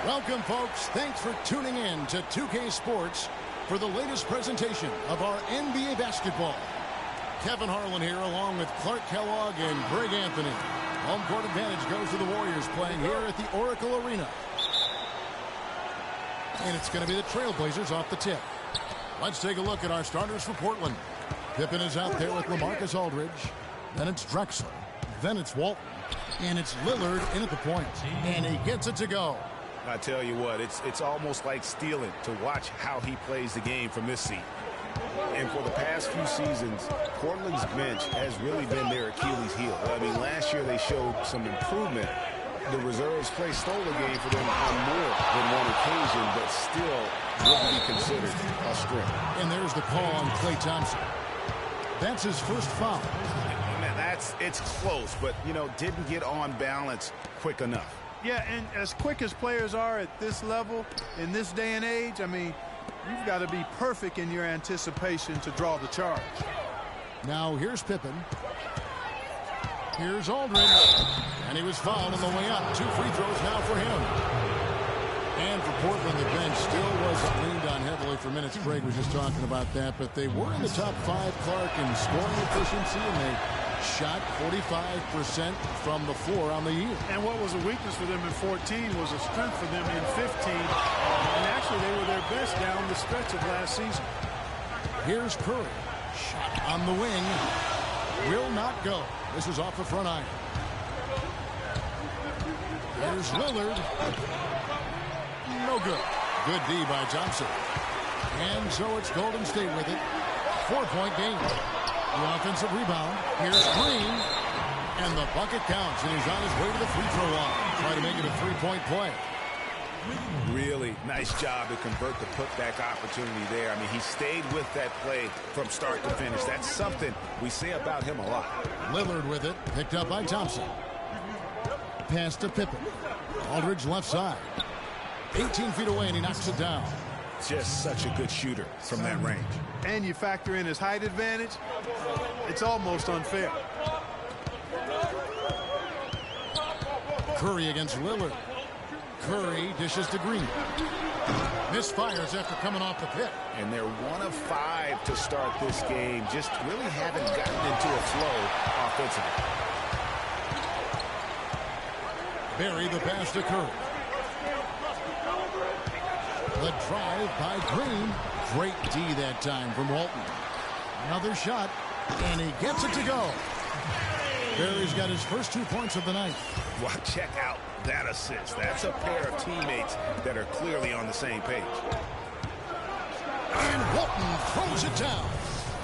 Welcome, folks. Thanks for tuning in to 2K Sports for the latest presentation of our NBA basketball. Kevin Harlan here along with Clark Kellogg and Greg Anthony. Home court advantage goes to the Warriors playing here at the Oracle Arena. And it's going to be the Trailblazers off the tip. Let's take a look at our starters for Portland. Pippen is out there with LaMarcus Aldridge. Then it's Drexler. Then it's Walton. And it's Lillard in at the point. And he gets it to go. I tell you what, it's almost like stealing to watch how he plays the game from this seat. And for the past few seasons, Portland's bench has really been their Achilles heel. I mean, last year they showed some improvement. The reserves play stole the game for them on more than one occasion, but still wouldn't be considered a strength. And there's the call on Klay Thompson. That's his first foul. Man, it's close, but, you know, didn't get on balance quick enough. Yeah, and as quick as players are at this level, in this day and age, I mean, you've got to be perfect in your anticipation to draw the charge. Now here's Pippen. Here's Aldridge. And he was fouled on the way up. 2 free throws now for him. And for Portland, the bench still wasn't leaned on heavily for minutes. Greg was just talking about that, but they were in the top 5, Clark, in scoring efficiency, and they shot 45% from the floor on the year. And what was a weakness for them in 14 was a strength for them in 15. And actually, they were their best down the stretch of last season. Here's Curry. Shot on the wing. Will not go. This is off the front iron. Here's Lillard. No good. Good D by Thompson. And so it's Golden State with it. 4-point game. The offensive rebound. Here's Green. And the bucket counts. And he's on his way to the free throw line. Try to make it a 3-point play. Really nice job to convert the putback opportunity there. I mean, he stayed with that play from start to finish. That's something we say about him a lot. Lillard with it. Picked up by Thompson. Pass to Pippen. Aldridge left side. 18 feet away, and he knocks it down. Just such a good shooter from that range. And you factor in his height advantage, it's almost unfair. Curry against Lillard. Curry dishes to Green. Misfires after coming off the pick. And they're 1 of 5 to start this game. Just really haven't gotten into a flow offensively. Barry the pass to Curry. The drive by Green. Great D that time from Walton. Another shot, and he gets it to go. Barry's got his first 2 points of the night. Well, check out that assist. That's a pair of teammates that are clearly on the same page. And Walton throws it down.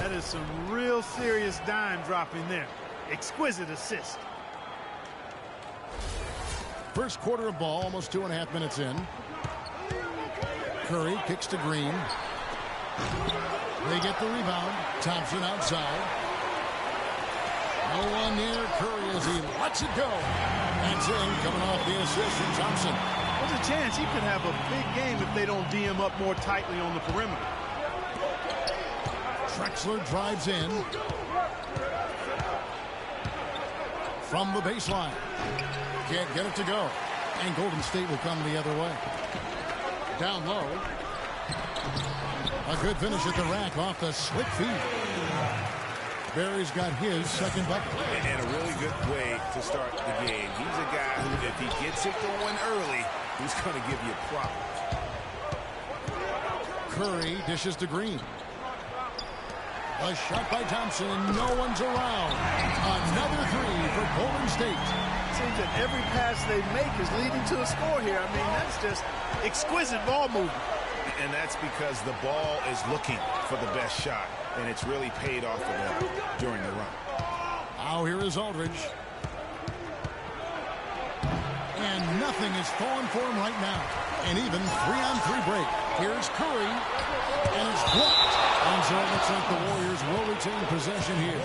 That is some real serious dime dropping there. Exquisite assist. First quarter of ball, almost 2.5 minutes in. Curry kicks to Green. They get the rebound. Thompson outside. No one near Curry as he lets it go. That's in, coming off the assist from Thompson. There's a chance he could have a big game if they don't D him up more tightly on the perimeter. Drexler drives in. From the baseline. Can't get it to go. And Golden State will come the other way. Down low. A good finish at the rack off the slick feed. Barry's got his second bucket. And a really good way to start the game. He's a guy who, if he gets it going early, he's going to give you problems. Curry dishes to Green. A shot by Thompson, and no one's around. Another 3 for Golden State. Seems that every pass they make is leading to a score here. I mean, that's just exquisite ball movement. And that's because the ball is looking for the best shot, and it's really paid off for them during the run. Now here is Aldridge. And nothing is falling for him right now. And even 3-on-3 break. Here's Curry. And it's blocked. And so it looks like the Warriors will retain possession here.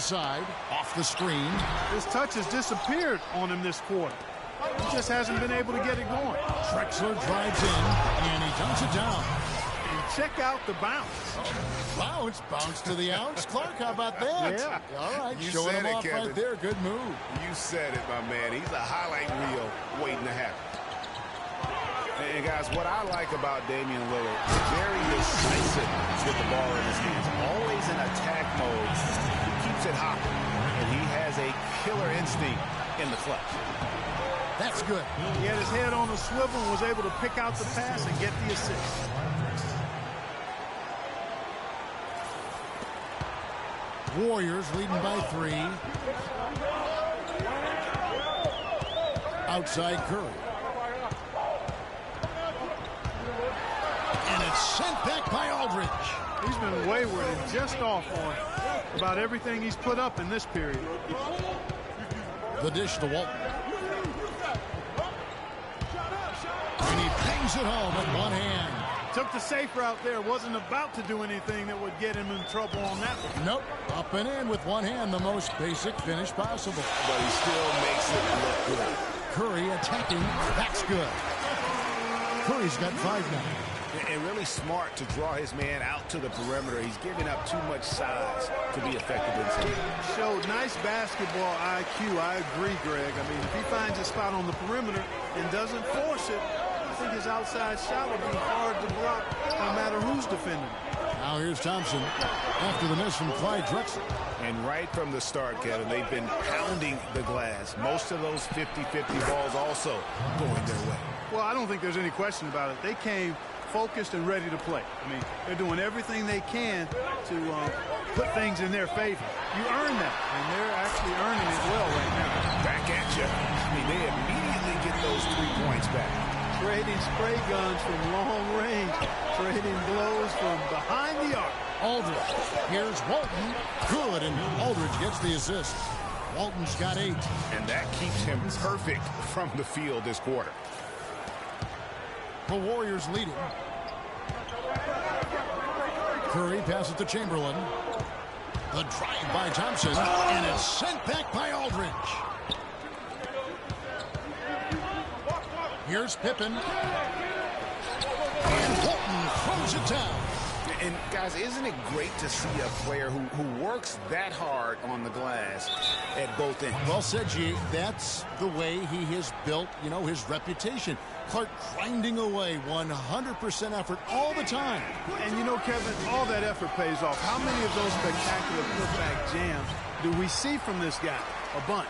inside, off the screen. His touch has disappeared on him this quarter. He just hasn't been able to get it going. Drexler drives in, and he dunks it down. And check out the bounce. Bounce to the ounce. Clark, how about that? Yeah. All right, You showing said him it, off Kevin. right there. Good move. You said it, my man. He's a highlight reel waiting to happen. And guys, what I like about Damian Lillard, very decisive with the ball in his hands. Always in attack mode. He keeps it hot. And he has a killer instinct in the clutch. That's good. He had his head on a swivel and was able to pick out the pass and get the assist. Warriors leading by 3. Outside Curry. And it's sent back by Aldridge. He's been wayward and just off on about everything he's put up in this period. The dish to Walton. And he bangs it home with one hand. Took the safe route there. Wasn't about to do anything that would get him in trouble on that one. Nope. Up and in with one hand, the most basic finish possible. But he still makes it look good. Curry attacking. That's good. Curry's got 5 now. And really smart to draw his man out to the perimeter. He's giving up too much size to be effective inside. Showed nice basketball IQ. I agree, Greg. I mean, if he finds a spot on the perimeter and doesn't force it, I think his outside shot will be hard to block no matter who's defending. Now here's Thompson after the miss from Clyde Drexler. And right from the start, Kevin, they've been pounding the glass. Most of those 50-50 balls also going their way. Well, I don't think there's any question about it. They came focused and ready to play. I mean, they're doing everything they can to put things in their favor. You earn that, and they're actually earning it well right now. Back at you. I mean, they immediately get those 3 points back. Trading spray guns from long range, trading blows from behind the arc. Aldridge. Here's Walton. Good, and Aldridge gets the assist. Walton's got 8. And that keeps him perfect from the field this quarter. The Warriors leading. Curry passes to Chamberlain. The drive by Thompson, and it's sent back by Aldridge. Here's Pippen. And Walton throws it down. And, guys, isn't it great to see a player who works that hard on the glass at both ends? Well said, G. That's the way he has built, his reputation. Clark grinding away, 100% effort all the time. And, Kevin, all that effort pays off. How many of those spectacular putback jams do we see from this guy? A bunch.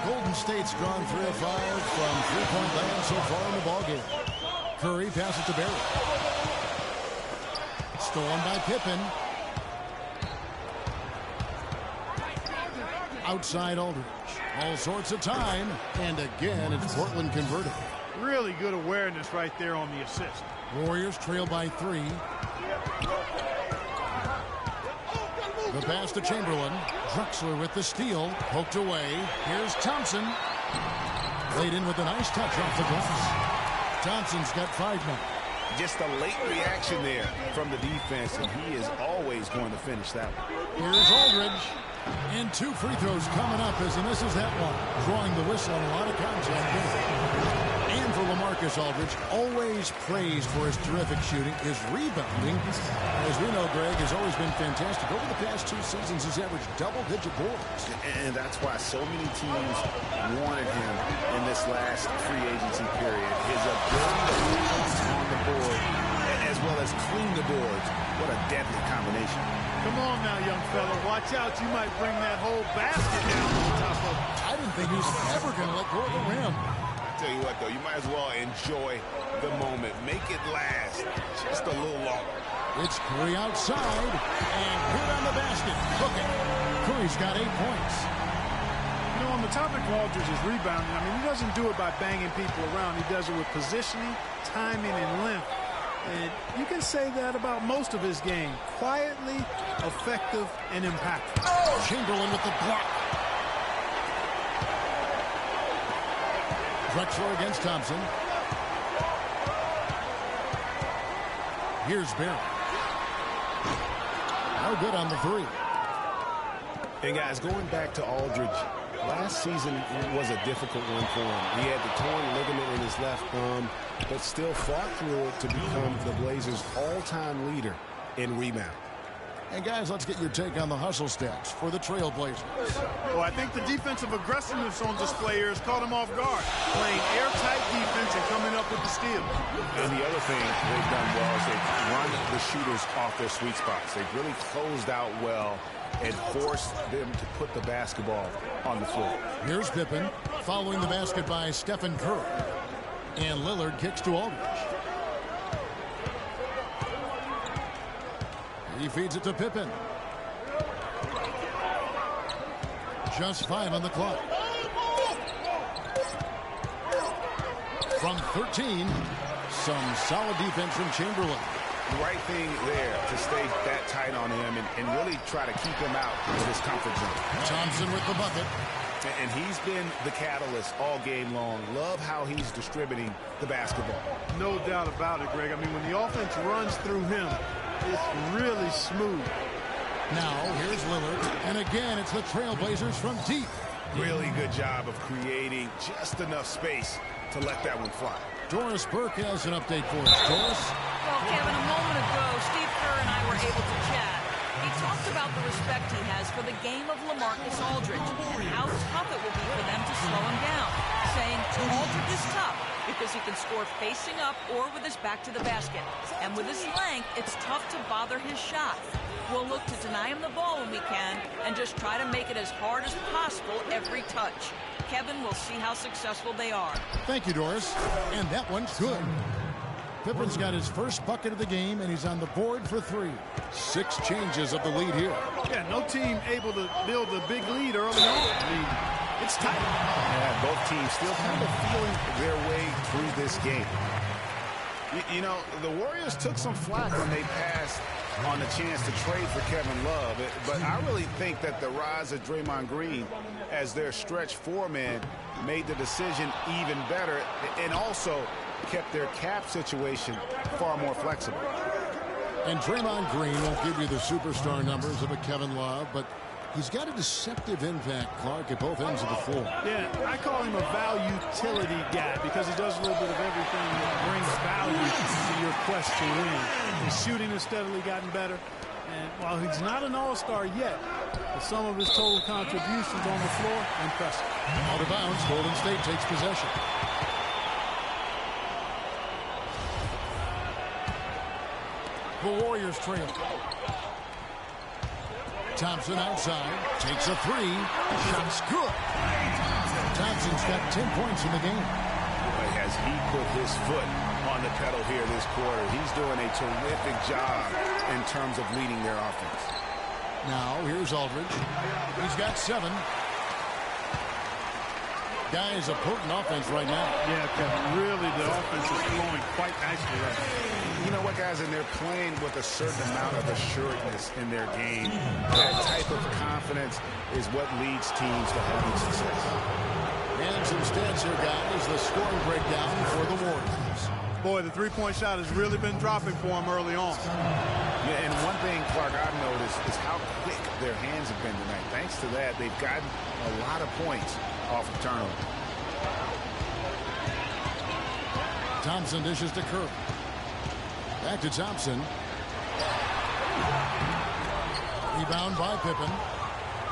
Golden State's gone 3 of 5 from 3-point land so far in the ballgame. Curry passes to Barry. Stolen by Pippen. Outside Aldridge. All sorts of time. And again, it's Portland converted. Really good awareness right there on the assist. Warriors trail by 3. The pass to Chamberlain. Drexler with the steal. Poked away. Here's Thompson. Laid in with a nice touch off the glass. Thompson's got 5 now. Just a late reaction there from the defense, and he is always going to finish that one. Here's Aldridge. And 2 free throws coming up as he misses that one. Drawing the whistle on a lot of contact. And for LaMarcus Aldridge, always praised for his terrific shooting. His rebounding, as we know, Greg, has always been fantastic. Over the past 2 seasons, he's averaged double-digit boards. And that's why so many teams wanted him in this last free agency period. His ability to put points on the board, as well as clean the boards. What a deadly combination. Come on now, young fella. Watch out. You might bring that whole basket down on top of. I didn't think he was ever going to let go of the rim. Tell you what, though, you might as well enjoy the moment. Make it last just a little longer. It's Curry outside, and good on the basket. Cooking. Curry's got 8 points. On the topic of Aldridge's rebounding, I mean, he doesn't do it by banging people around. He does it with positioning, timing, and length. And you can say that about most of his game. Quietly, effective, and impactful. Chamberlain with the block. Drexler against Thompson. Here's Barry. No good on the 3. And guys, going back to Aldridge, last season was a difficult one for him. He had the torn ligament in his left thumb, but still fought through it to become the Blazers' all-time leader in rebound. And guys, let's get your take on the hustle stats for the Trailblazers. Well, I think the defensive aggressiveness on display here has caught him off guard, playing airtight defense and coming up with the steal. And the other thing they've done well is they've run the shooters off their sweet spots. They've really closed out well and forced them to put the basketball on the floor. Here's Pippen following the basket by Stephen Curry. And Lillard kicks to Aldridge. He feeds it to Pippen. Just 5 on the clock. From 13, some solid defense from Chamberlain. The right thing there to stay that tight on him and really try to keep him out of his comfort zone. Thompson with the bucket. And he's been the catalyst all game long. Love how he's distributing the basketball. No doubt about it, Greg. I mean, when the offense runs through him, it's really smooth. Now, here's Lillard. And again, it's the Trailblazers from deep. Really good job of creating just enough space to let that one fly. Doris Burke has an update for us. Doris? Well, Kevin, a moment ago, Steve Kerr and I were able to chat. He talked about the respect he has for the game of LaMarcus Aldridge and how tough it will be for them to slow him down, saying Aldridge is tough because he can score facing up or with his back to the basket. And with his length, it's tough to bother his shot. We'll look to deny him the ball when we can and just try to make it as hard as possible every touch. Kevin, we'll see how successful they are. Thank you, Doris. And that one's good. Pippen's got his first bucket of the game, and he's on the board for 3. 6 changes of the lead here. Yeah, no team able to build a big lead early on. I mean, it's tight. Yeah, both teams still kind of feeling their way through this game. You know, the Warriors took some flack when they passed on the chance to trade for Kevin Love. But I really think that the rise of Draymond Green as their stretch 4-man made the decision even better and also kept their cap situation far more flexible. And Draymond Green won't give you the superstar numbers of a Kevin Love, but he's got a deceptive impact, Clark, at both ends of the floor. Yeah, I call him a value-utility guy because he does a little bit of everything that brings value to your quest to win. His shooting has steadily gotten better, and while he's not an all-star yet, some of his total contributions on the floor, impressive. Out of bounds, Golden State takes possession. The Warriors trail. Thompson outside, takes a 3, shot's good. Thompson's got 10 points in the game. As he put his foot on the pedal here this quarter, he's doing a terrific job in terms of leading their offense. Now, here's Aldridge. He's got 7. Guys, a potent offense right now. Yeah, Kevin, really the offense is flowing quite nicely right now. You know what, guys, and they're playing with a certain amount of assuredness in their game. That type of confidence is what leads teams to having success. And some stats here, guys. The scoring breakdown for the Warriors. Boy, the three-point shot has really been dropping for him early on. Yeah, and one thing, Clark, I've noticed is how quick their hands have been tonight. Thanks to that, they've gotten a lot of points off of turnover. Thompson dishes to Curry. Back to Thompson. Rebound by Pippen.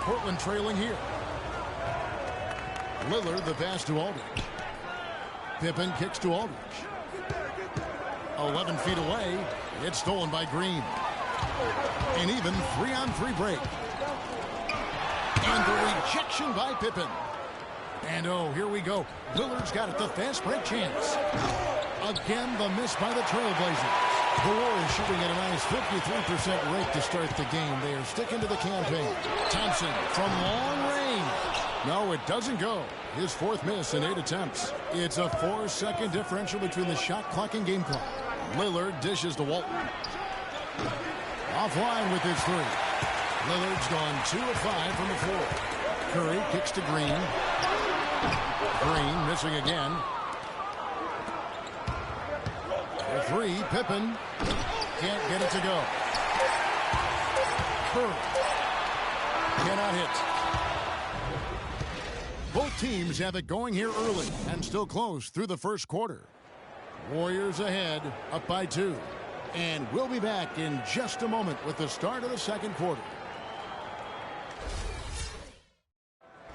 Portland trailing here. Lillard, the pass to Aldridge. Pippen kicks to Aldridge. 11 feet away. It's stolen by Green. An even 3-on-3 break. And the rejection by Pippen. And oh, here we go. Lillard's got it, the fast break chance. Again, the miss by the Trailblazers. The Warriors shooting at a nice 53% rate to start the game. They are sticking to the campaign. Thompson from long range. No, it doesn't go. His 4th miss in 8 attempts. It's a 4-second differential between the shot clock and game clock. Lillard dishes to Walton. Offline with his 3. Lillard's gone 2 of 5 from the floor. Curry kicks to Green. Green missing again. The 3, Pippen can't get it to go. Curry cannot hit. teams have it going here early and still close through the first quarter. Warriors ahead, up by 2. And we'll be back in just a moment with the start of the second quarter.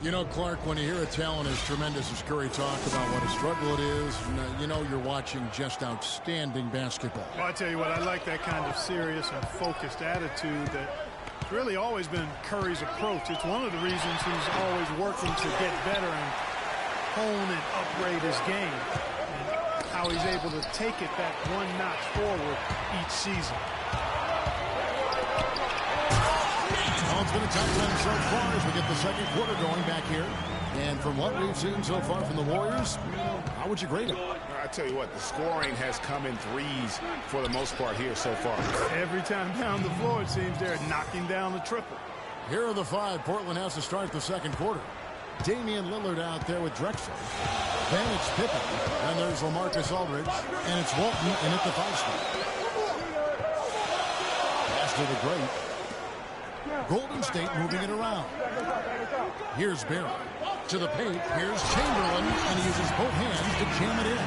You know, Clark, when you hear a talent as tremendous as Curry talk about what a struggle it is, you know you're watching just outstanding basketball. Well, I tell you what, I like that kind of serious and focused attitude that's really always been Curry's approach. It's one of the reasons he's always working to get better and hone and upgrade his game, and how he's able to take it that one notch forward each season. Well, it's been a tight one so far as we get the second quarter going back here. And from what we've seen so far from the Warriors, how would you grade them? I tell you what, the scoring has come in threes for the most part here so far. Every time down the floor, it seems they're knocking down the triple. Here are the 5 Portland has to start the second quarter. Damian Lillard out there with Drexler. Then it's Pippen. And there's LaMarcus Aldridge. And it's Walton in at the 5 spot. Pass to the great. Golden State moving it around. Here's Barry. To the paint. Here's Chamberlain. And he uses both hands to jam it in.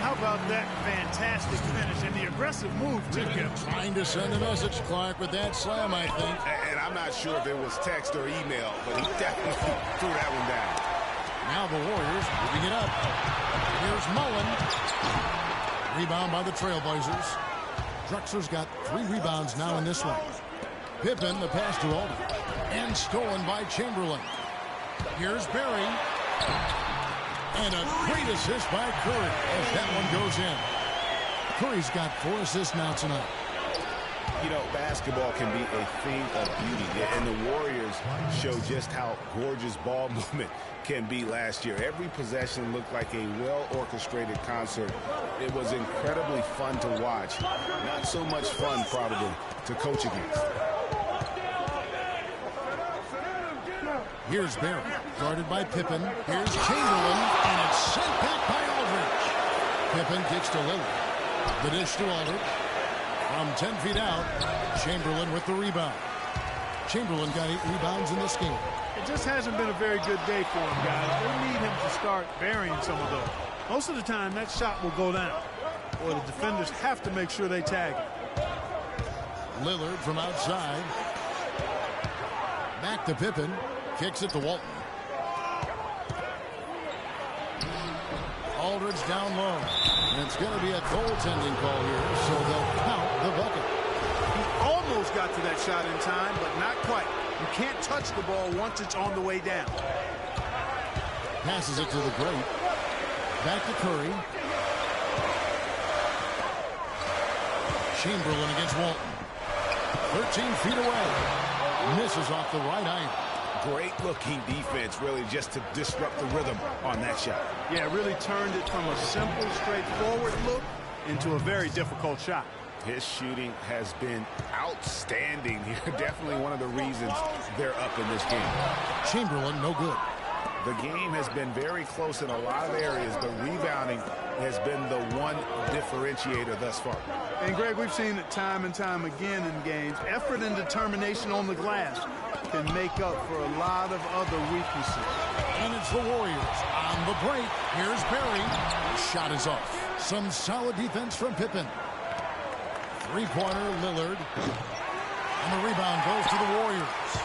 How about that fantastic finish and the aggressive move, too? Trying to send a message, Clark, with that slam, I think. And I'm not sure if it was text or email, but he definitely threw that one down. Now the Warriors moving it up. Here's Mullen. Rebound by the Trailblazers. Drexler's got 3 rebounds now in this one. Pippen, the pass to Aldridge. And stolen by Chamberlain. Here's Barry. And a great assist by Curry as that one goes in. Curry's got 4 assists now tonight. You know, basketball can be a thing of beauty, and the Warriors show just how gorgeous ball movement can be last year. Every possession looked like a well-orchestrated concert. It was incredibly fun to watch. Not so much fun, probably, to coach against. Here's Barry, guarded by Pippen. Here's Chamberlain, and it's sent back by Aldridge. Pippen kicks to Lillard. The dish to Aldridge. From 10 feet out, Chamberlain with the rebound. Chamberlain got 8 rebounds in this game. It just hasn't been a very good day for him, guys. They need him to start burying some of those. Most of the time, that shot will go down, or the defenders have to make sure they tag it. Lillard from outside. Back to Pippen. Kicks it to Walton. Aldridge down low. And it's going to be a goaltending call here, so they'll count the bucket. He almost got to that shot in time, but not quite. You can't touch the ball once it's on the way down. Passes it to the great. Back to Curry. Chamberlain against Walton. 13 feet away. Misses off the right iron. Great-looking defense, really, just to disrupt the rhythm on that shot. Yeah, really turned it from a simple, straightforward look into a very difficult shot. His shooting has been outstanding here. Definitely one of the reasons they're up in this game. Chamberlain, no good. The game has been very close in a lot of areas, but rebounding has been the one differentiator thus far. And, Greg, we've seen it time and time again in games. Effort and determination on the glass can make up for a lot of other weaknesses. And it's the Warriors on the break. Here's Barry. Shot is off. Some solid defense from Pippen. Three-pointer, Lillard. And the rebound goes to the Warriors.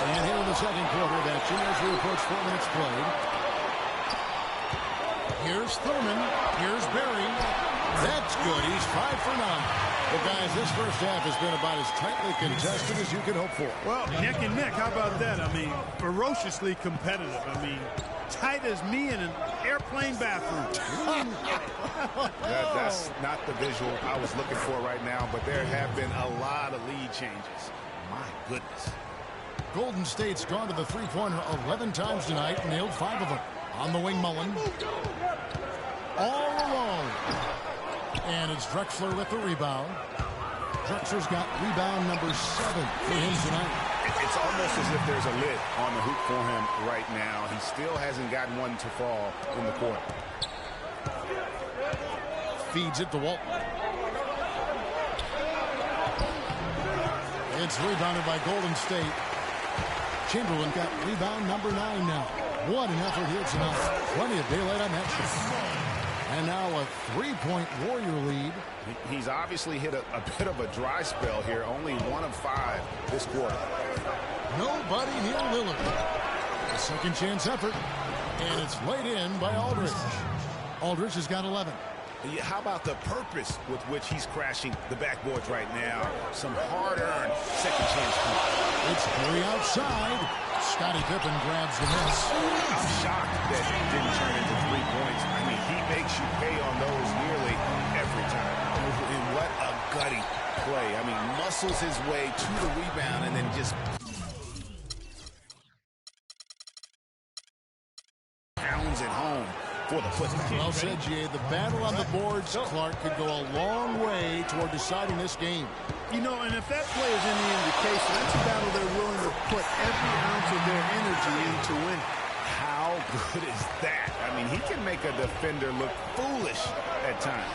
And here in the second quarter of action as we approach 4 minutes played. Here's Thurman. Here's Barry. That's good. He's 5 for 9. Well, guys, this first half has been about as tightly contested as you could hope for. Well, neck and neck. How about that? I mean, ferociously competitive. I mean, tight as me in an airplane bathroom. That's not the visual I was looking for right now, but there have been a lot of lead changes. My goodness. Golden State's gone to the three-pointer 11 times tonight, nailed 5 of them. On the wing, Mullen. All alone. And it's Drexler with the rebound. Drexler's got rebound number 7 for him tonight. It's almost as if there's a lid on the hoop for him right now. He still hasn't gotten one to fall in the court. Feeds it to Walton. It's rebounded by Golden State. Chamberlain got rebound number 9 now. What an effort here tonight. Plenty of daylight on that shot. And now a 3-point Warrior lead. He's obviously hit a bit of a dry spell here. Only 1 of 5 this quarter. Nobody near Lillard. A second chance effort. And it's laid in by Aldridge. Aldridge has got 11. How about the purpose with which he's crashing the backboards right now? Some hard-earned second chance points. It's Curry outside. Scottie Pippen grabs the miss. I'm shocked that he didn't turn into 3 points. I mean, he makes you pay on those nearly every time. And what a gutty play. I mean, muscles his way to the rebound and then just pounds it home for the putback. Well said, Jay. The battle on the boards, Clark, could go a long way toward deciding this game. You know, and if that play is any indication, that's a battle they're willing to put every ounce of their energy into winning. How good is that? I mean, he can make a defender look foolish at times.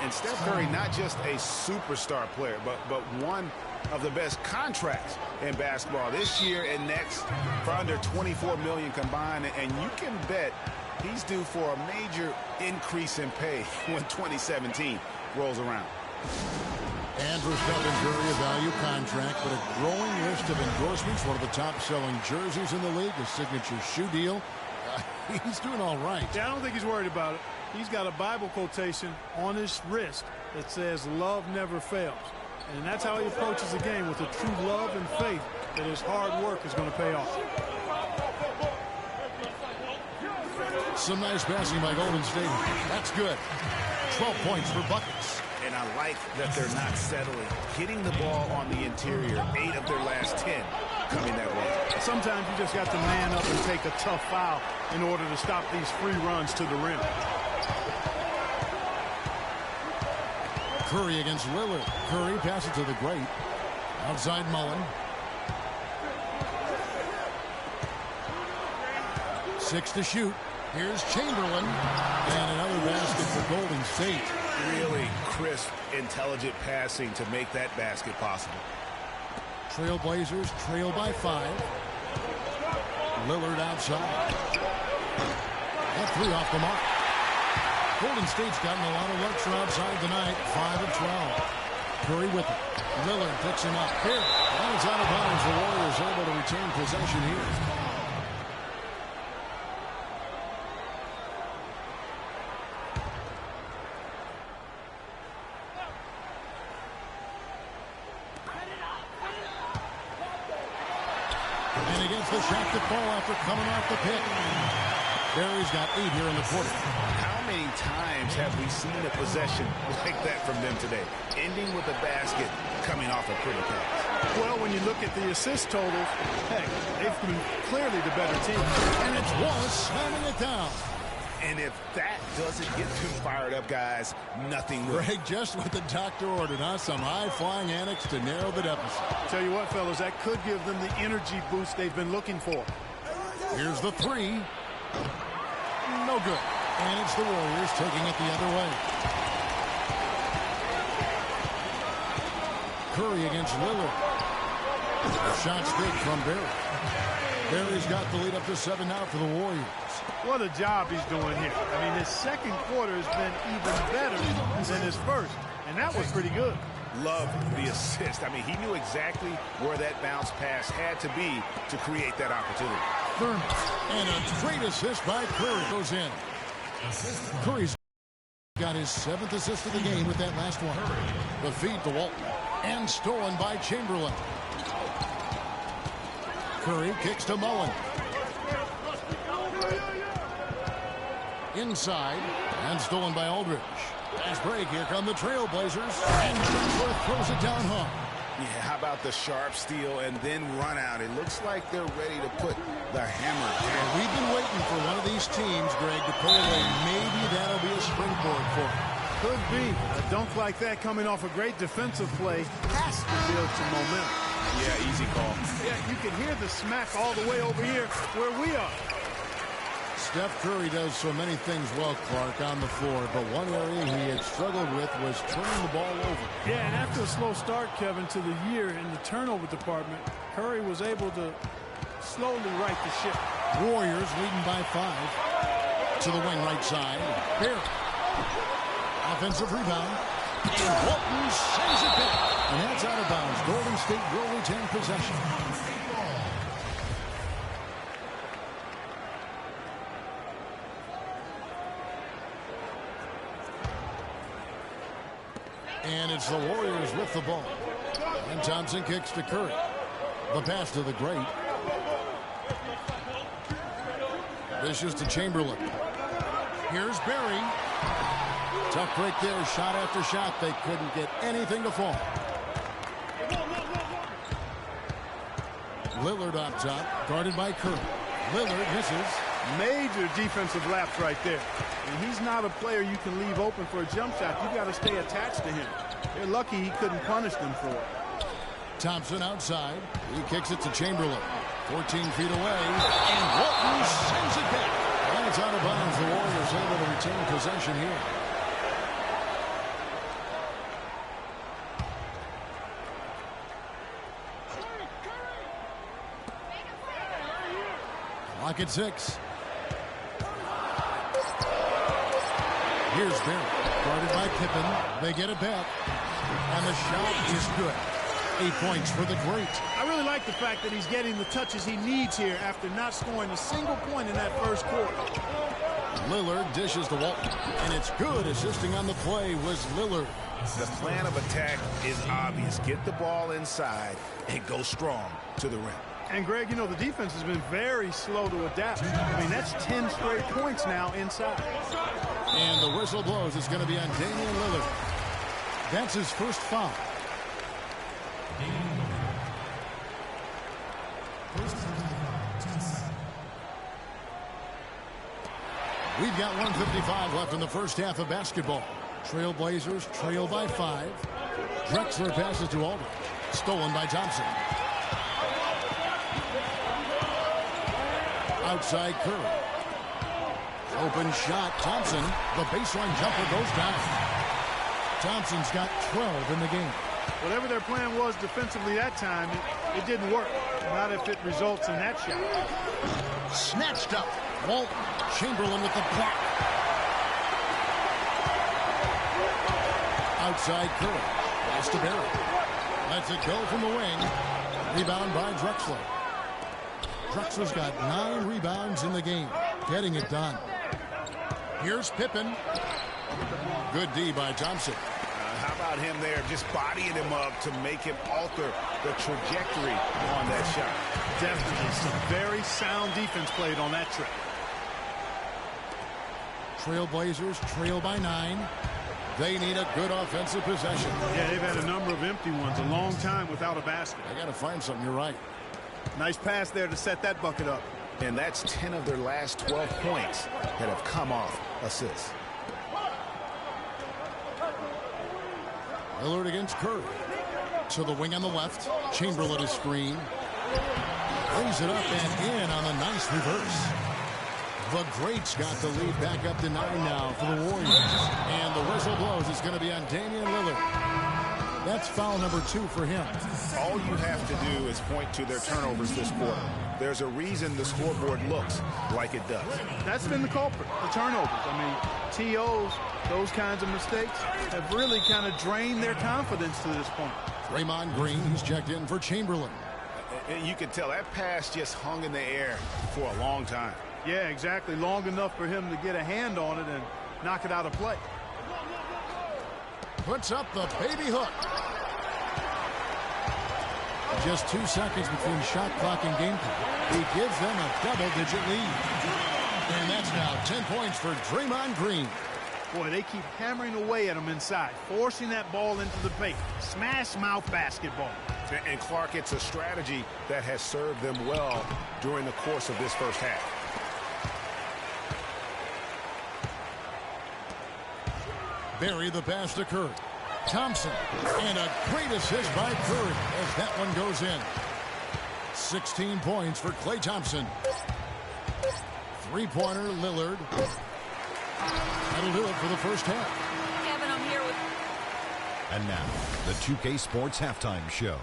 And Steph Curry, not just a superstar player, but one of the best contracts in basketball this year and next for under $24 million combined. And you can bet he's due for a major increase in pay when 2017 rolls around. Andrew Stephen Curry, a value contract, but a growing list of endorsements. One of the top-selling jerseys in the league, a signature shoe deal. He's doing all right. Yeah, I don't think he's worried about it. He's got a Bible quotation on his wrist that says, "Love never fails." And that's how he approaches the game, with a true love and faith that his hard work is going to pay off. Some nice passing by Golden State. That's good. 12 points for buckets. And I like that they're not settling. Hitting the ball on the interior, 8 of their last 10 coming that way. Sometimes you just got to man up and take a tough foul in order to stop these free runs to the rim. Curry against Lillard. Curry passes to the great. Outside Mullen. 6 to shoot. Here's Chamberlain. And another basket for Golden State. Really crisp, intelligent passing to make that basket possible. Trailblazers trail by 5. Lillard outside. And 3 off the mark. Golden State's gotten a lot of looks from outside tonight. 5 of 12. Curry with it. Lillard picks him up. Here. And it's out of bounds. The Warriors able to retain possession here. And against the shot to fall after coming off the pick. Barry's got 8 here in the quarter. How many times have we seen a possession like that from them today? Ending with a basket coming off a pretty pass. Well, when you look at the assist totals, heck, they've been clearly the better team. And it's Wallace slamming it down. And if that doesn't get them fired up, guys, nothing will. Greg, just what the doctor ordered, huh? Some high-flying annex to narrow the deficit. Tell you what, fellas, that could give them the energy boost they've been looking for. Here's the 3. No good. And it's the Warriors taking it the other way. Curry against Lillard. The shot's good from Barry. Barry's got the lead up to 7 now for the Warriors. What a job he's doing here. I mean, his second quarter has been even better than his first, and that was pretty good. Love the assist. I mean, he knew exactly where that bounce pass had to be to create that opportunity. And a great assist by Curry goes in. Curry's got his 7th assist of the game with that last one. The feed to Walton. And stolen by Chamberlain. Curry kicks to Mullen. Inside. And stolen by Aldridge. Fast break. Here come the Trailblazers. And Transworth throws it down hard. Yeah, how about the sharp steal and then run out? It looks like they're ready to put the hammer down. We've been waiting for one of these teams, Greg, to pull away. Maybe that'll be a springboard for it. Could be. A dunk like that coming off a great defensive play has to build some momentum. Yeah, easy call. Yeah, you can hear the smack all the way over here where we are. Steph Curry does so many things well, Clark, on the floor, but one area he had struggled with was turning the ball over. Yeah, and after a slow start, Kevin, to the year in the turnover department, Curry was able to slowly right the ship. Warriors leading by 5. To the wing right side. Barry. Offensive rebound. And Walton sends it back. And that's out of bounds. Golden State will retain possession. And it's the Warriors with the ball. And Thompson kicks to Curry. The pass to the great. Dishes to Chamberlain. Here's Barry. Tough break there. Shot after shot. They couldn't get anything to fall. Lillard up top. Guarded by Curry. Lillard misses. Major defensive lapse right there. And he's not a player you can leave open for a jump shot. You got to stay attached to him. They're lucky he couldn't punish them for it. Thompson outside. He kicks it to Chamberlain. 14 feet away. And Walton sends it back. And it's out of bounds. The Warriors able to retain possession here. Clock at 6. Here's Barry. Guarded by Pippen. They get it back. And the shot is good. 8 points for the great. I really like the fact that he's getting the touches he needs here after not scoring a single point in that first quarter. Lillard dishes to Walton. And it's good. Assisting on the play was Lillard. The plan of attack is obvious. Get the ball inside and go strong to the rim. And, Greg, you know, the defense has been very slow to adapt. I mean, that's 10 straight points now inside. And the whistle blows. It's going to be on Damian Lillard. That's his first foul. We've got 1:55 left in the first half of basketball. Trailblazers trail by 5. Drexler passes to Aldridge. Stolen by Thompson. Outside Curry. Open shot. Thompson. The baseline jumper goes down. Thompson's got 12 in the game. Whatever their plan was defensively that time, it didn't work. Not if it results in that shot. Snatched up. Walton. Chamberlain with the block. Outside Curry. Pass to Barry. Lets it go from the wing. Rebound by Drexler. Drexler's got 9 rebounds in the game. Getting it done. Here's Pippen. Good D by Thompson. How about him there just bodying him up to make him alter the trajectory on that shot? Definitely some very sound defense played on that trip. Trailblazers trail by 9. They need a good offensive possession. Yeah, they've had a number of empty ones a long time without a basket. They got to find something. You're right. Nice pass there to set that bucket up. And that's 10 of their last 12 points that have come off assists. Lillard against Curry. To the wing on the left. Chamberlain is screen. Brings it up and in on a nice reverse. The greats got the lead back up to 9 now for the Warriors. And the whistle blows. It's going to be on Damian Lillard. That's foul number 2 for him. All you have to do is point to their turnovers this quarter. There's a reason the scoreboard looks like it does. That's been the culprit, the turnovers. I mean, TOs, those kinds of mistakes have really kind of drained their confidence to this point. Draymond Green, he's checked in for Chamberlain. You can tell that pass just hung in the air for a long time. Yeah, exactly. Long enough for him to get a hand on it and knock it out of play. Puts up the baby hook. Just 2 seconds between shot clock and game clock. He gives them a double-digit lead. And that's now 10 points for Draymond Green. Boy, they keep hammering away at him inside, forcing that ball into the paint. Smash mouth basketball. And Clark, it's a strategy that has served them well during the course of this first half. Barry the pass to Curry. Thompson. And a great assist by Curry as that one goes in. 16 points for Klay Thompson. 3-pointer Lillard. That'll do it for the first half. Kevin, I'm here with... And now, the 2K Sports Halftime Show.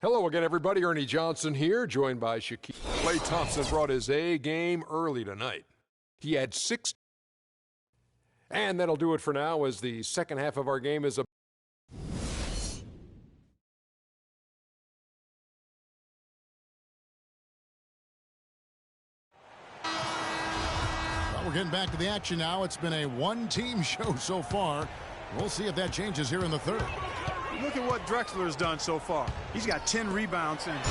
Hello again, everybody. Ernie Johnson here, joined by Shaquille. Klay Thompson brought his A game early tonight. He had 6. And that'll do it for now, as the second half of our game is a We're getting back to the action now. It's been a one-team show so far. We'll see if that changes here in the third. Look at what Drexler has done so far. He's got 10 rebounds and 2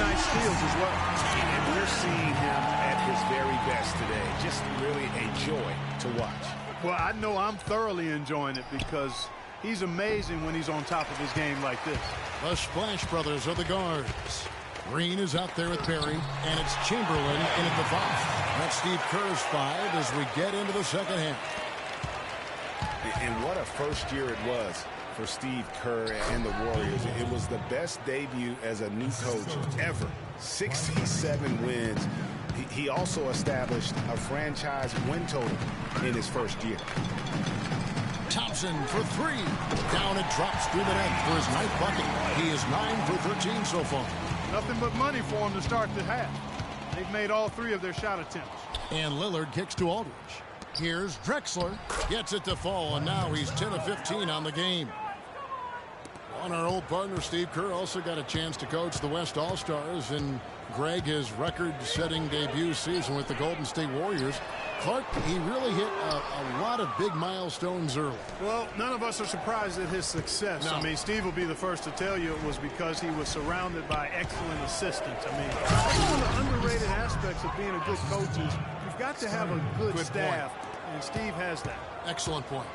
nice steals as well. And we're seeing him at his very best today. Just really a joy to watch. Well, I know I'm thoroughly enjoying it because he's amazing when he's on top of his game like this. The Splash Brothers are the guards. Green is out there with Perry, and it's Chamberlain in at the 5. That's Steve Kerr's 5 as we get into the second half. And what a first year it was for Steve Kerr and the Warriors. It was the best debut as a new coach ever. 67 wins. He also established a franchise win total in his first year. Thompson for 3. Down it drops through the net for his 9th bucket. He is 9 for 13 so far. Nothing but money for him to start the half. They've made all 3 of their shot attempts. And Lillard kicks to Aldridge. Here's Drexler. Gets it to fall, and now he's 10 of 15 on the game. On our old partner, Steve Kerr, also got a chance to coach the West All-Stars, and Greg, his record-setting debut season with the Golden State Warriors. Clark, he really hit a lot of big milestones early. Well, none of us are surprised at his success. No. I mean, Steve will be the first to tell you it was because he was surrounded by excellent assistants. I mean, one of the underrated aspects of being a good coach is you've got to have a good staff, and Steve has that. Excellent point.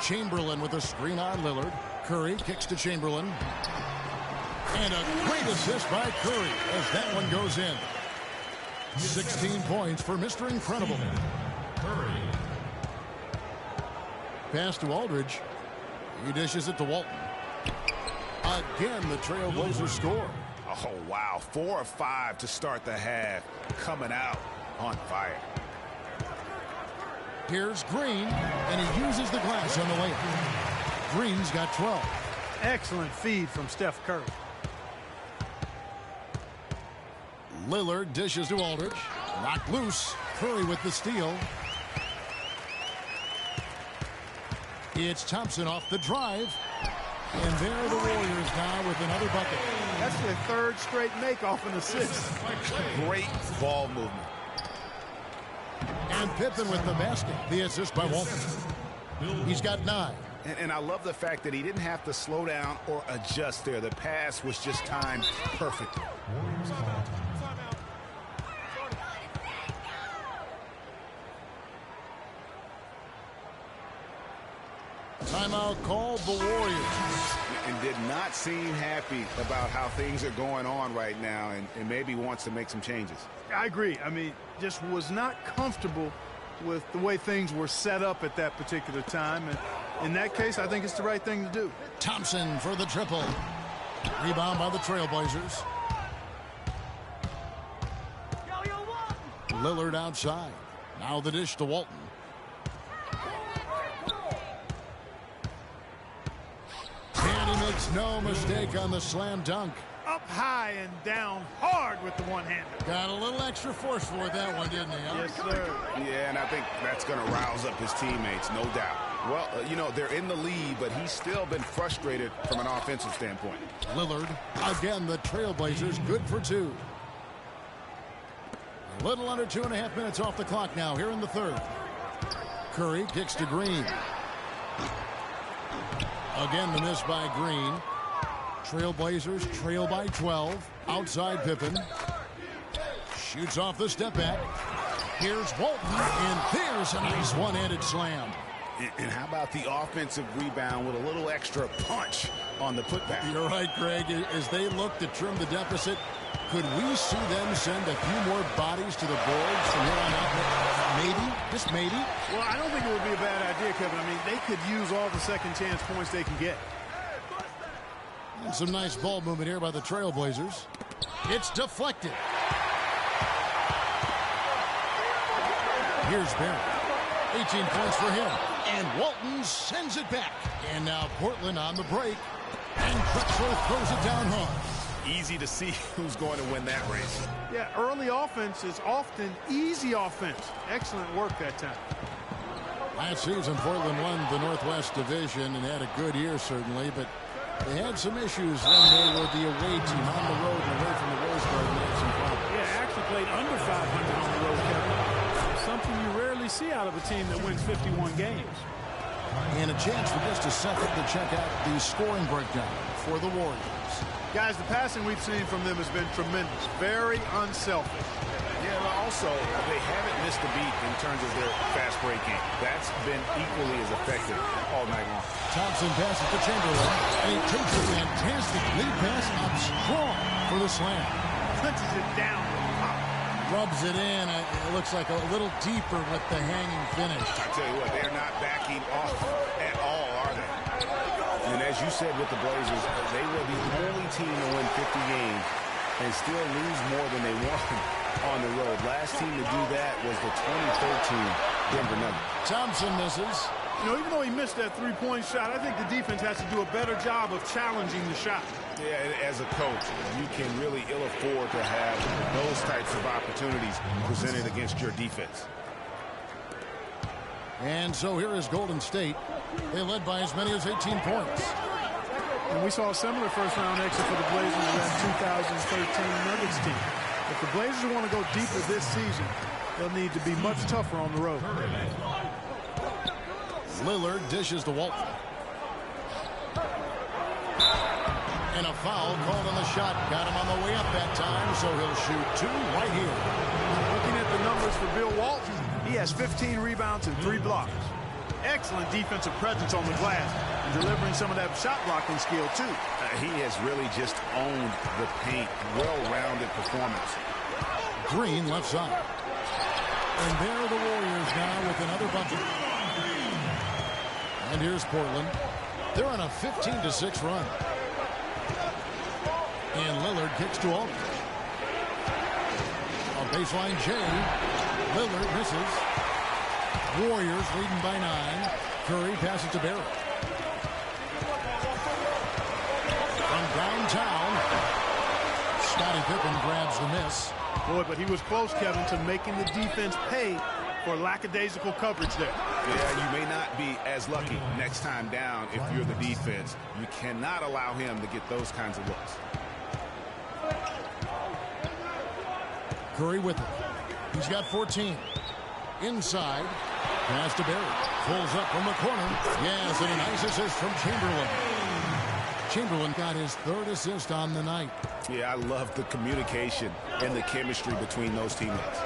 Chamberlain with a screen on Lillard. Curry kicks to Chamberlain. And a great assist by Curry as that one goes in. 16 points for Mr. Incredible. Curry. Pass to Aldridge. He dishes it to Walton. Again, the Trailblazers score. Oh, wow. 4 of 5 to start the half. Coming out on fire. Here's Green, and he uses the glass on the layup. Green's got 12. Excellent feed from Steph Curry. Lillard dishes to Aldridge. Knocked loose. Curry with the steal. It's Thompson off the drive. And there are the Warriors now with another bucket. That's their 3rd straight make off an assist. Great ball movement. And Pippen with the basket. The assist by Walton. He's got 9. And I love the fact that he didn't have to slow down or adjust there. The pass was just timed perfectly. Timeout called the Warriors. And did not seem happy about how things are going on right now, and maybe wants to make some changes. I agree. I mean, just was not comfortable with the way things were set up at that particular time. And in that case, I think it's the right thing to do. Thompson for the triple. Rebound by the Trailblazers. Lillard outside. Now the dish to Walton. And he makes no mistake on the slam dunk. Up high and down hard with the one-hander. Got a little extra forceful with that one, didn't he? Huh? Yes, sir. Yeah, and I think that's going to rouse up his teammates, no doubt. Well, you know, they're in the lead, but he's still been frustrated from an offensive standpoint. Lillard, again, the Trailblazers, good for 2. A little under 2.5 minutes off the clock now here in the third. Curry kicks to Green. Again, the miss by Green. Trailblazers trail by 12. Outside Pippen. Shoots off the step back. Here's Walton, and there's a nice one-handed slam. And how about the offensive rebound with a little extra punch on the putback? You're right, Greg. As they look to trim the deficit, could we see them send a few more bodies to the boards from here on out? Maybe, just maybe. Well, I don't think it would be a bad idea, Kevin. I mean, they could use all the second chance points they can get. And some nice ball movement here by the Trailblazers. It's deflected. Here's Barrett. 18 points for him. And Walton sends it back. And now Portland on the break. And Drexler throws it down hard. Easy to see who's going to win that race. Yeah, early offense is often easy offense. Excellent work that time. Last season, Portland won the Northwest Division and had a good year, certainly, but they had some issues when they were the away team on the road and away from the Rose Garden. They had some problems. Yeah, actually played under 500 on the road, Kevin. Something you rarely see out of a team that wins 51 games. And a chance for just a second to check out the scoring breakdown for the Warriors. Guys, the passing we've seen from them has been tremendous. Very unselfish. Yeah, but also, they haven't missed a beat in terms of their fast break game. That's been equally as effective all night long. Thompson passes to Chamberlain, and he takes a fantastic lead pass up strong for the slam. Punches it down. Rubs it in. It looks like a little deeper with the hanging finish. I tell you what, they're not backing off at all, are they? And as you said with the Blazers, they were the only team to win 50 games and still lose more than they won on the road. Last team to do that was the 2013 Denver Nuggets. Thompson misses. You know, even though he missed that three-point shot, I think the defense has to do a better job of challenging the shot. Yeah, as a coach, you can really ill afford to have those types of opportunities presented against your defense. And so here is Golden State. They led by as many as 18 points. And we saw a similar first-round exit for the Blazers in that 2013 Nuggets team. If the Blazers want to go deeper this season, they'll need to be much tougher on the road. Lillard dishes to Walton. And a foul called on the shot. Got him on the way up that time, so he'll shoot two right here. Looking at the numbers for Bill Walton, he has 15 rebounds and 3 blocks. Excellent defensive presence on the glass and delivering some of that shot blocking skill, too. He has really just owned the paint. Well-rounded performance. Green left side. And there are the Warriors now with another bucket. And here's Portland. They're on a 15-6 run. And Lillard kicks to Aldridge. On baseline, Jay. Lillard misses. Warriors leading by 9. Curry passes to Barrett. From downtown, Scottie Pippen grabs the miss. Boy, but he was close, Kevin, to making the defense pay for lackadaisical coverage there. Yeah, you may not be as lucky next time down if you're the defense. You cannot allow him to get those kinds of looks. Curry with it. He's got 14. Inside. Pass to Barrett. Pulls up from the corner. Yes, and a nice assist from Chamberlain. Chamberlain got his 3rd assist on the night. Yeah, I love the communication and the chemistry between those teammates.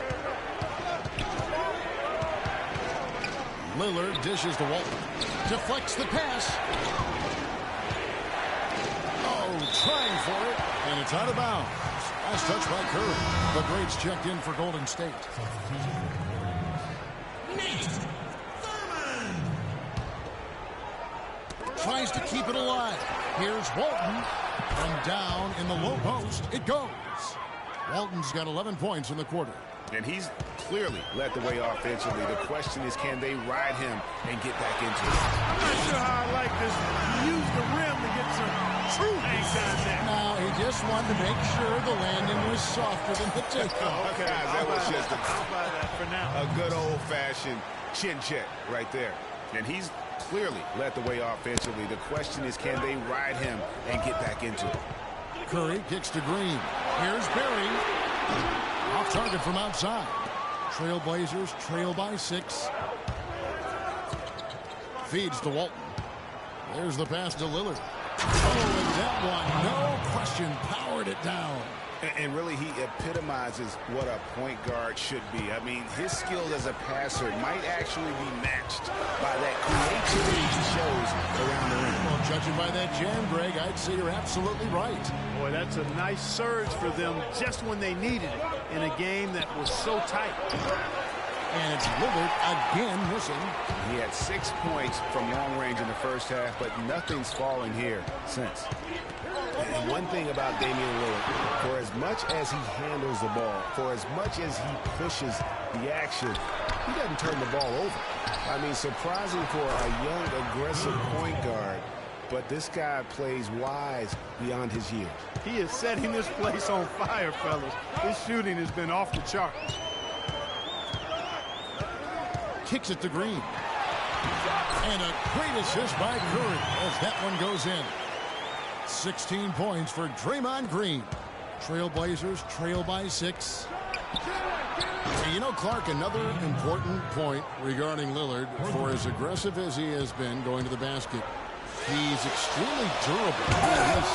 Lillard dishes to Walton. Deflects the pass. Oh, trying for it. And it's out of bounds. Last touch by Curry. The greats checked in for Golden State. Tries to keep it alive. Here's Walton. From down in the low post, it goes. Walton's got 11 points in the quarter. And he's clearly led the way offensively. The question is, can they ride him and get back into it? I'm not sure how I like this. Use the rim to get some true hang time there. Now, he just wanted to make sure the landing was softer than the takeoff. Okay, that was just I'll buy that for now. a good old-fashioned chin check right there. And he's clearly led the way offensively. The question is, can they ride him and get back into it? Curry kicks to Green. Here's Barry. Off target from outside. Trailblazers trail by 6. Feeds to Walton. There's the pass to Lillard. Oh, and that one, no question, powered it down. And really, he epitomizes what a point guard should be. I mean, his skill as a passer might actually be matched by that creativity he shows around the rim. Well, judging by that jam, Greg, I'd say you're absolutely right. Boy, that's a nice surge for them just when they needed it in a game that was so tight. And it's Lillard again missing. He had 6 points from long range in the first half, but nothing's fallen here since. And one thing about Damian Lillard, for as much as he handles the ball, for as much as he pushes the action, he doesn't turn the ball over. I mean, surprising for a young, aggressive point guard. But this guy plays wise beyond his years. He is setting this place on fire, fellas. His shooting has been off the charts. Kicks it to Green. And a great assist by Curry as that one goes in. 16 points for Draymond Green. Trailblazers trail by 6. And you know, Clark, another important point regarding Lillard, for as aggressive as he has been going to the basket, he's extremely durable.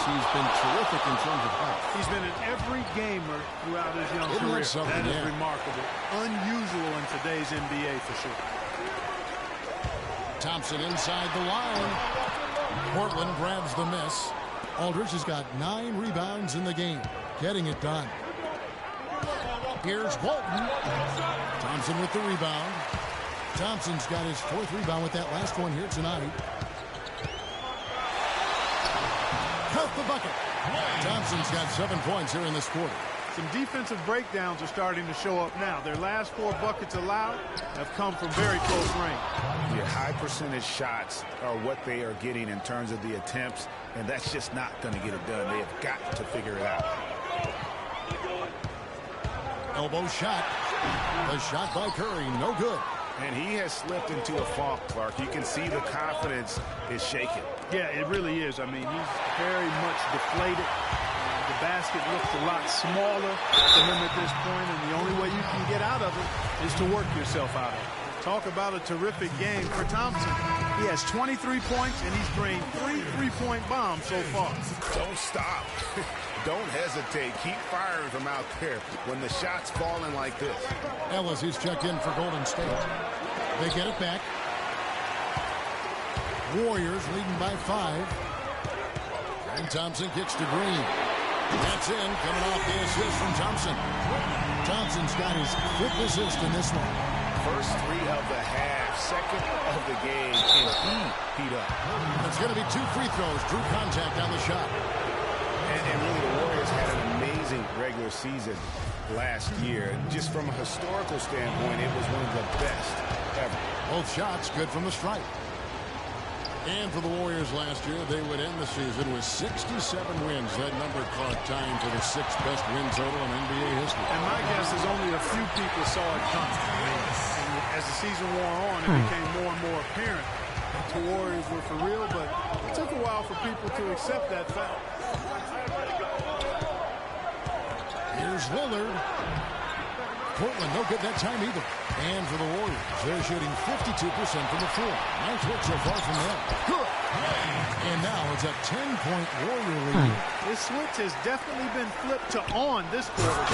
He's been terrific in terms of health. He's been an every gamer throughout his young career. That is remarkable. Unusual in today's NBA for sure. Thompson inside the line. Portland grabs the miss. Aldridge has got 9 rebounds in the game. Getting it done. Here's Bolton. Thompson with the rebound. Thompson's got his 4th rebound with that last one here tonight. Count the bucket. Thompson's got 7 points here in this quarter. Some defensive breakdowns are starting to show up now. Their last 4 buckets allowed have come from very close range. Yeah, high percentage shots are what they are getting in terms of the attempts, and that's just not going to get it done. They have got to figure it out. Elbow shot. The shot by Curry, no good. And he has slipped into a funk, Clark. You can see the confidence is shaken. Yeah, it really is. I mean, he's very much deflated. The basket looks a lot smaller to him at this point, and the only way you can get out of it is to work yourself out of it. Talk about a terrific game for Thompson. He has 23 points, and he's drained 3 3-point bombs so far. Don't stop. Don't hesitate. Keep firing from out there when the shot's falling like this. Ellis, he's checked in for Golden State. They get it back. Warriors leading by 5. And Thompson kicks to Green. That's in, coming off the assist from Thompson. Thompson's got his 5th assist in this one. First 3 of the half, 2nd of the game, and he heat up. It's going to be 2 free throws. Drew contact on the shot. And really, the Warriors had an amazing regular season last year. Just from a historical standpoint, it was one of the best ever. Both shots good from the stripe. And for the Warriors last year, they would end the season with 67 wins. That number, Clark, tying to the 6th best win total in NBA history. And my guess is only a few people saw it coming. And as the season wore on, it became more and more apparent that the Warriors were for real, but it took a while for people to accept that fact. Here's Lillard. Portland, no good that time either. And for the Warriors, they're shooting 52% from the floor. Nice work so far from them. Good. And now it's a 10-point Warrior lead. This switch has definitely been flipped to on this quarter.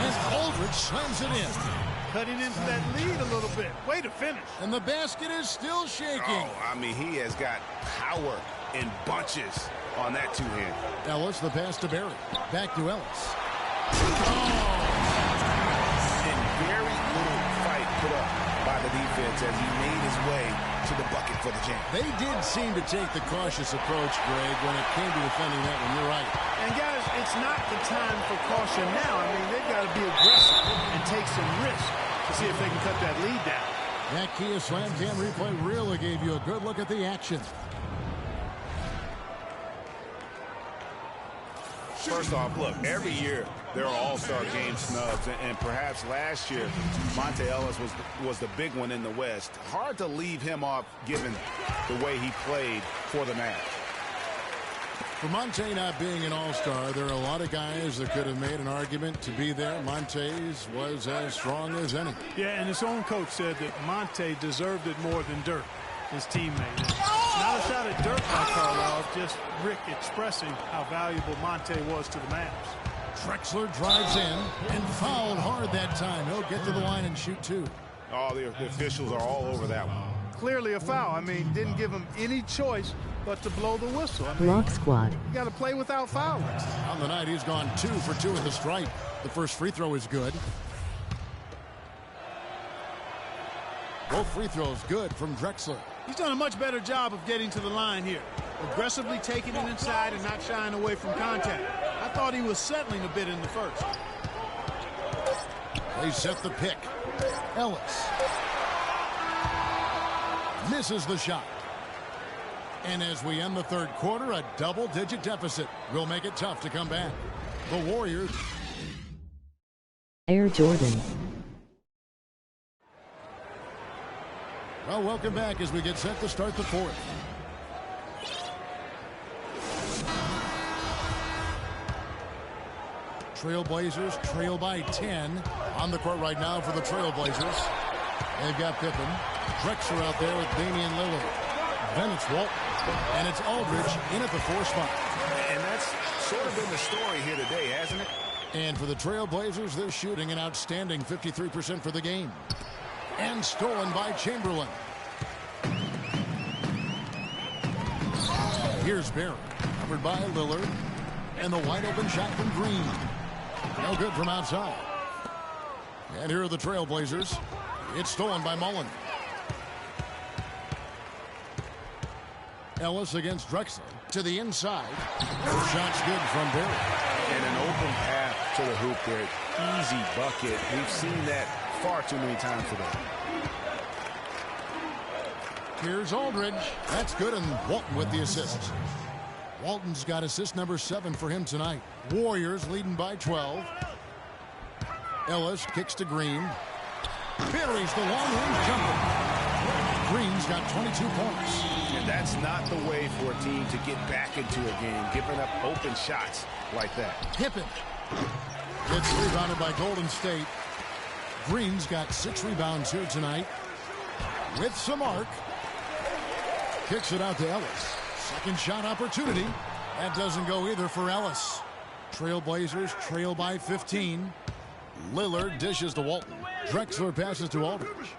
And Aldridge slams it in. Cutting into that lead a little bit. Way to finish. And the basket is still shaking. Oh, I mean, he has got power in bunches on that 2-hand. Ellis, the pass to Barry. Back to Ellis. Very little fight put up by the defense as he made his way to the bucket for the jam. They did seem to take the cautious approach, Greg, when it came to defending that one. You're right. And, guys, it's not the time for caution now. I mean, they've got to be aggressive and take some risk to see if they can cut that lead down. That Kia Slam Cam replay really gave you a good look at the action. First off, look, every year there are all-star game snubs, and perhaps last year Monte Ellis was the big one in the West. Hard to leave him off given the way he played for the Mavs. For Monte not being an all-star, there are a lot of guys that could have made an argument to be there. Monte's was as strong as any. Yeah, and his own coach said that Monte deserved it more than Dirk, his teammate. Not a shot at Dirk by Carlisle, just Rick expressing how valuable Monte was to the Mavs. Drexler drives in and fouled hard that time. He'll get to the line and shoot 2. Oh, the officials are all over that one. Clearly a foul. I mean, didn't give him any choice but to blow the whistle. I mean, Block squad. You got to play without fouling. On the night, he's gone 2 for 2 at the stripe. The first free throw is good. Both free throws good from Drexler. He's done a much better job of getting to the line here. Aggressively taking it inside and not shying away from contact. I thought he was settling a bit in the first. They set the pick. Ellis. Misses the shot. And as we end the third quarter, a double-digit deficit will make it tough to come back. The Warriors. Air Jordan. Well, welcome back as we get set to start the fourth. Trailblazers trail by 10 on the court right now for the Trailblazers. They've got Pippen. Drexler out there with Damian Lillard. Then it's Walton. And it's Aldridge in at the 4 spot. And that's sort of been the story here today, hasn't it? And for the Trailblazers, they're shooting an outstanding 53% for the game. And stolen by Chamberlain. Here's Barry, covered by Lillard. And the wide open shot from Green. No good from outside. And here are the Trailblazers. It's stolen by Mullen. Ellis against Drexler to the inside. Shot's good from Barry. And an open path to the hoop there. Easy bucket. We've seen that far too many times today. Here's Aldridge. That's good, and Walton with the assist. Walton's got assist number 7 for him tonight. Warriors leading by 12. Ellis kicks to Green. Buries the long-range jumper. Green's got 22 points. And that's not the way for a team to get back into a game, giving up open shots like that. Pippen gets rebounded by Golden State. Green's got 6 rebounds here tonight. With some arc. Kicks it out to Ellis. Second shot opportunity. That doesn't go either for Ellis. Trailblazers trail by 15. Lillard dishes to Walton. Drexler passes to Aldridge.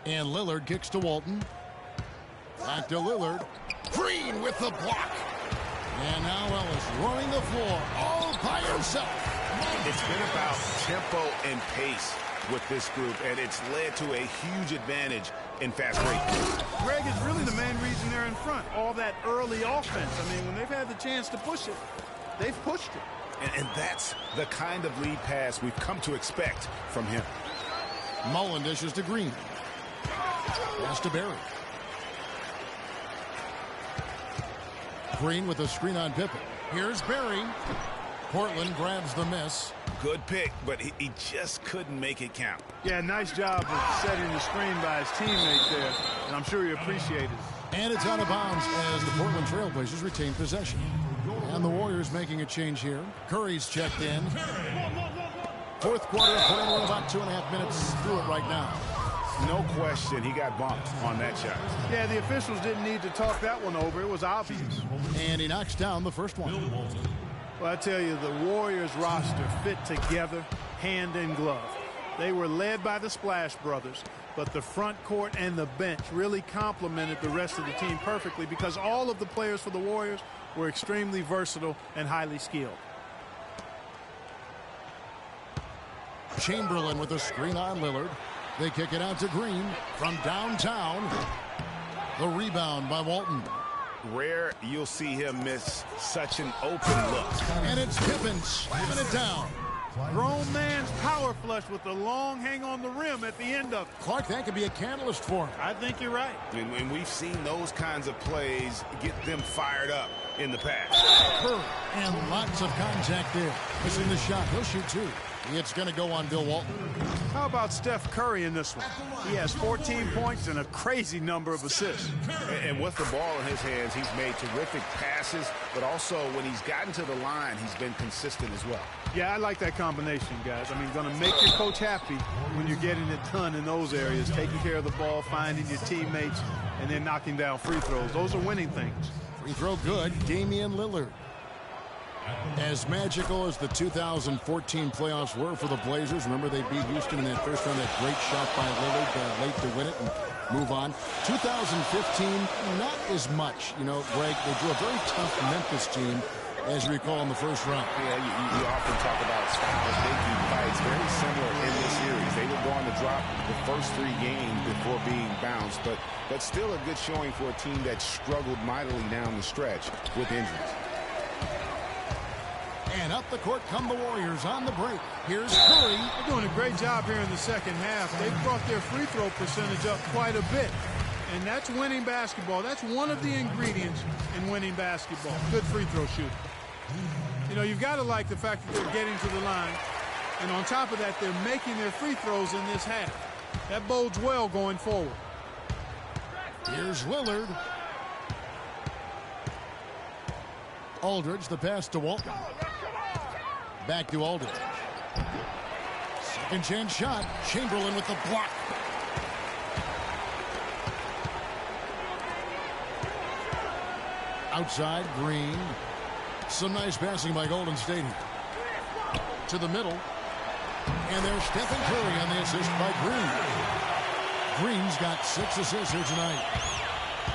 And Lillard kicks to Walton. Back to Lillard. Green with the block. And now Ellis running the floor all by himself. It's been about tempo and pace with this group, and it's led to a huge advantage in fast break. Greg is really the main reason they're in front. All that early offense. I mean, when they've had the chance to push it, they've pushed it. And that's the kind of lead pass we've come to expect from him. Mullen dishes to Green. Pass to Barry. Green with a screen on Pippen. Here's Barry. Portland grabs the miss. Good pick, but he just couldn't make it count. Yeah, nice job of setting the screen by his teammate there, and I'm sure he appreciated it. And it's out of bounds as the Portland Trailblazers retain possession. And the Warriors making a change here. Curry's checked in. Fourth quarter, Portland about 2.5 minutes through it right now. No question, he got bumped on that shot. Yeah, the officials didn't need to talk that one over. It was obvious. And he knocks down the first one. Well, I tell you, the Warriors roster fit together, hand in glove. They were led by the Splash Brothers, but the front court and the bench really complemented the rest of the team perfectly because all of the players for the Warriors were extremely versatile and highly skilled. Chamberlain with a screen on Lillard. They kick it out to Green from downtown. The rebound by Walton. Rare you'll see him miss such an open look. And it's Pippen slamming it down. Grown man's power flush with the long hang on the rim at the end of it. Clark, that could be a catalyst for him. I think you're right. And we've seen those kinds of plays get them fired up in the past. Curry, and lots of contact there. Missing the shot. He'll shoot 2. It's going to go on Bill Walton. How about Steph Curry in this one? He has 14 points and a crazy number of assists. And with the ball in his hands, he's made terrific passes, but also when he's gotten to the line, he's been consistent as well. Yeah, I like that combination, guys. I mean, going to make your coach happy when you're getting it done in those areas, taking care of the ball, finding your teammates, and then knocking down free throws. Those are winning things. Free throw good. Damian Lillard. As magical as the 2014 playoffs were for the Blazers, remember they beat Houston in that first round, that great shot by Lillard late to win it and move on. 2015, not as much. You know, Greg, they drew a very tough Memphis team, as you recall, in the first round. Yeah, you often talk about styles, making fights. Very similar in this series. They were going to drop the first 3 games before being bounced, but still a good showing for a team that struggled mightily down the stretch with injuries. And up the court come the Warriors on the break. Here's Curry. They're doing a great job here in the second half. They've brought their free throw percentage up quite a bit. And that's winning basketball. That's one of the ingredients in winning basketball. Good free throw shooting. You know, you've got to like the fact that they're getting to the line. And on top of that, they're making their free throws in this half. That bodes well going forward. Here's Lillard. Aldridge, the pass to Walton. Back to Aldridge. Second chance shot. Chamberlain with the block. Outside, Green. Some nice passing by Golden State here. To the middle. And there's Stephen Curry on the assist by Green. Green's got 6 assists here tonight.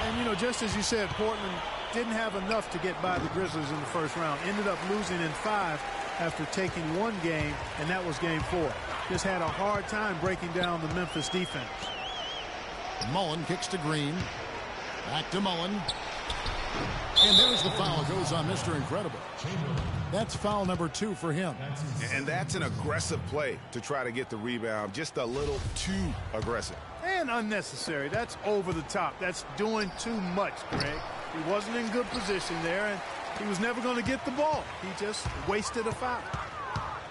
And, you know, just as you said, Portland didn't have enough to get by the Grizzlies in the first round. Ended up losing in 5 after taking 1 game, and that was game 4. Just had a hard time breaking down the Memphis defense. Mullen kicks to Green. Back to Mullen. And there's the foul. It goes on Mr. Incredible. That's foul number 2 for him. And that's an aggressive play to try to get the rebound. Just a little too aggressive. And unnecessary. That's over the top. That's doing too much, Greg. He wasn't in good position there, and he was never going to get the ball. He just wasted a foul.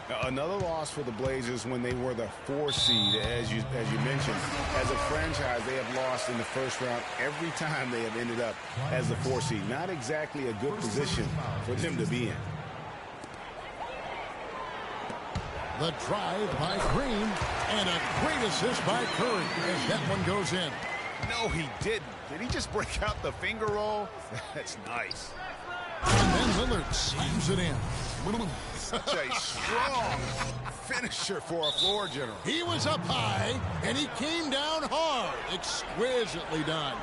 Now, another loss for the Blazers when they were the 4 seed, as you mentioned. As a franchise, they have lost in the first round every time they have ended up as the 4 seed. Not exactly a good position for them to be in. The drive by Green, and a great assist by Curry as that one goes in. No, he didn't. Did he just break out the finger roll? That's nice. And then Lillard slams it in. Such a strong finisher for a floor general. He was up high, and he came down hard. Exquisitely done.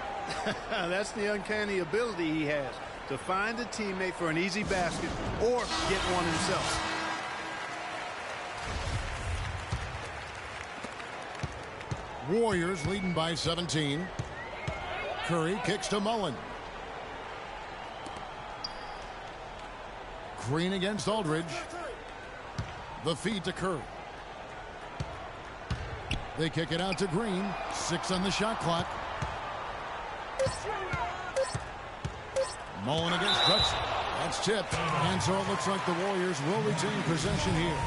That's the uncanny ability he has, to find a teammate for an easy basket or get one himself. Warriors leading by 17. Curry kicks to Mullen. Green against Aldridge. The feed to Curry. They kick it out to Green. 6 on the shot clock. Mullen against Drexler. That's tipped. And so it looks like the Warriors will retain possession here.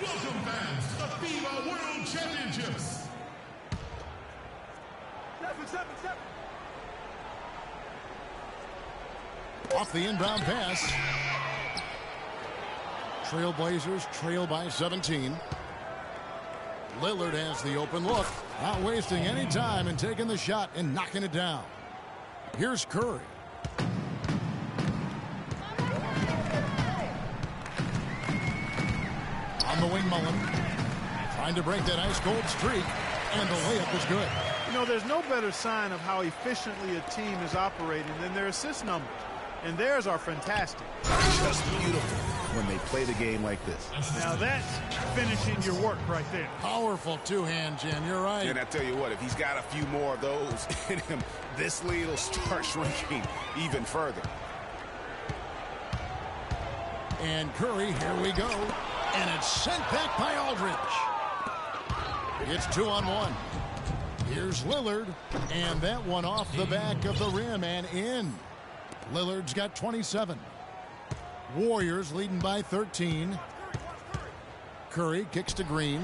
Welcome fans to the FIBA World Championships. Off the inbound pass. Trailblazers trail by 17. Lillard has the open look. Not wasting any time and taking the shot and knocking it down. Here's Curry. On the wing, Mullen. Trying to break that ice cold streak. And the layup is good. You know, there's no better sign of how efficiently a team is operating than their assist numbers. And theirs are fantastic. Just beautiful when they play the game like this. Now that's finishing your work right there. Powerful two-hand jam. You're right. And I tell you what, if he's got a few more of those in him, this lead will start shrinking even further. And Curry, here we go. And it's sent back by Aldridge. It's 2-on-1. Here's Lillard. And that one off the back of the rim and in. Lillard's got 27. Warriors leading by 13. Curry kicks to Green.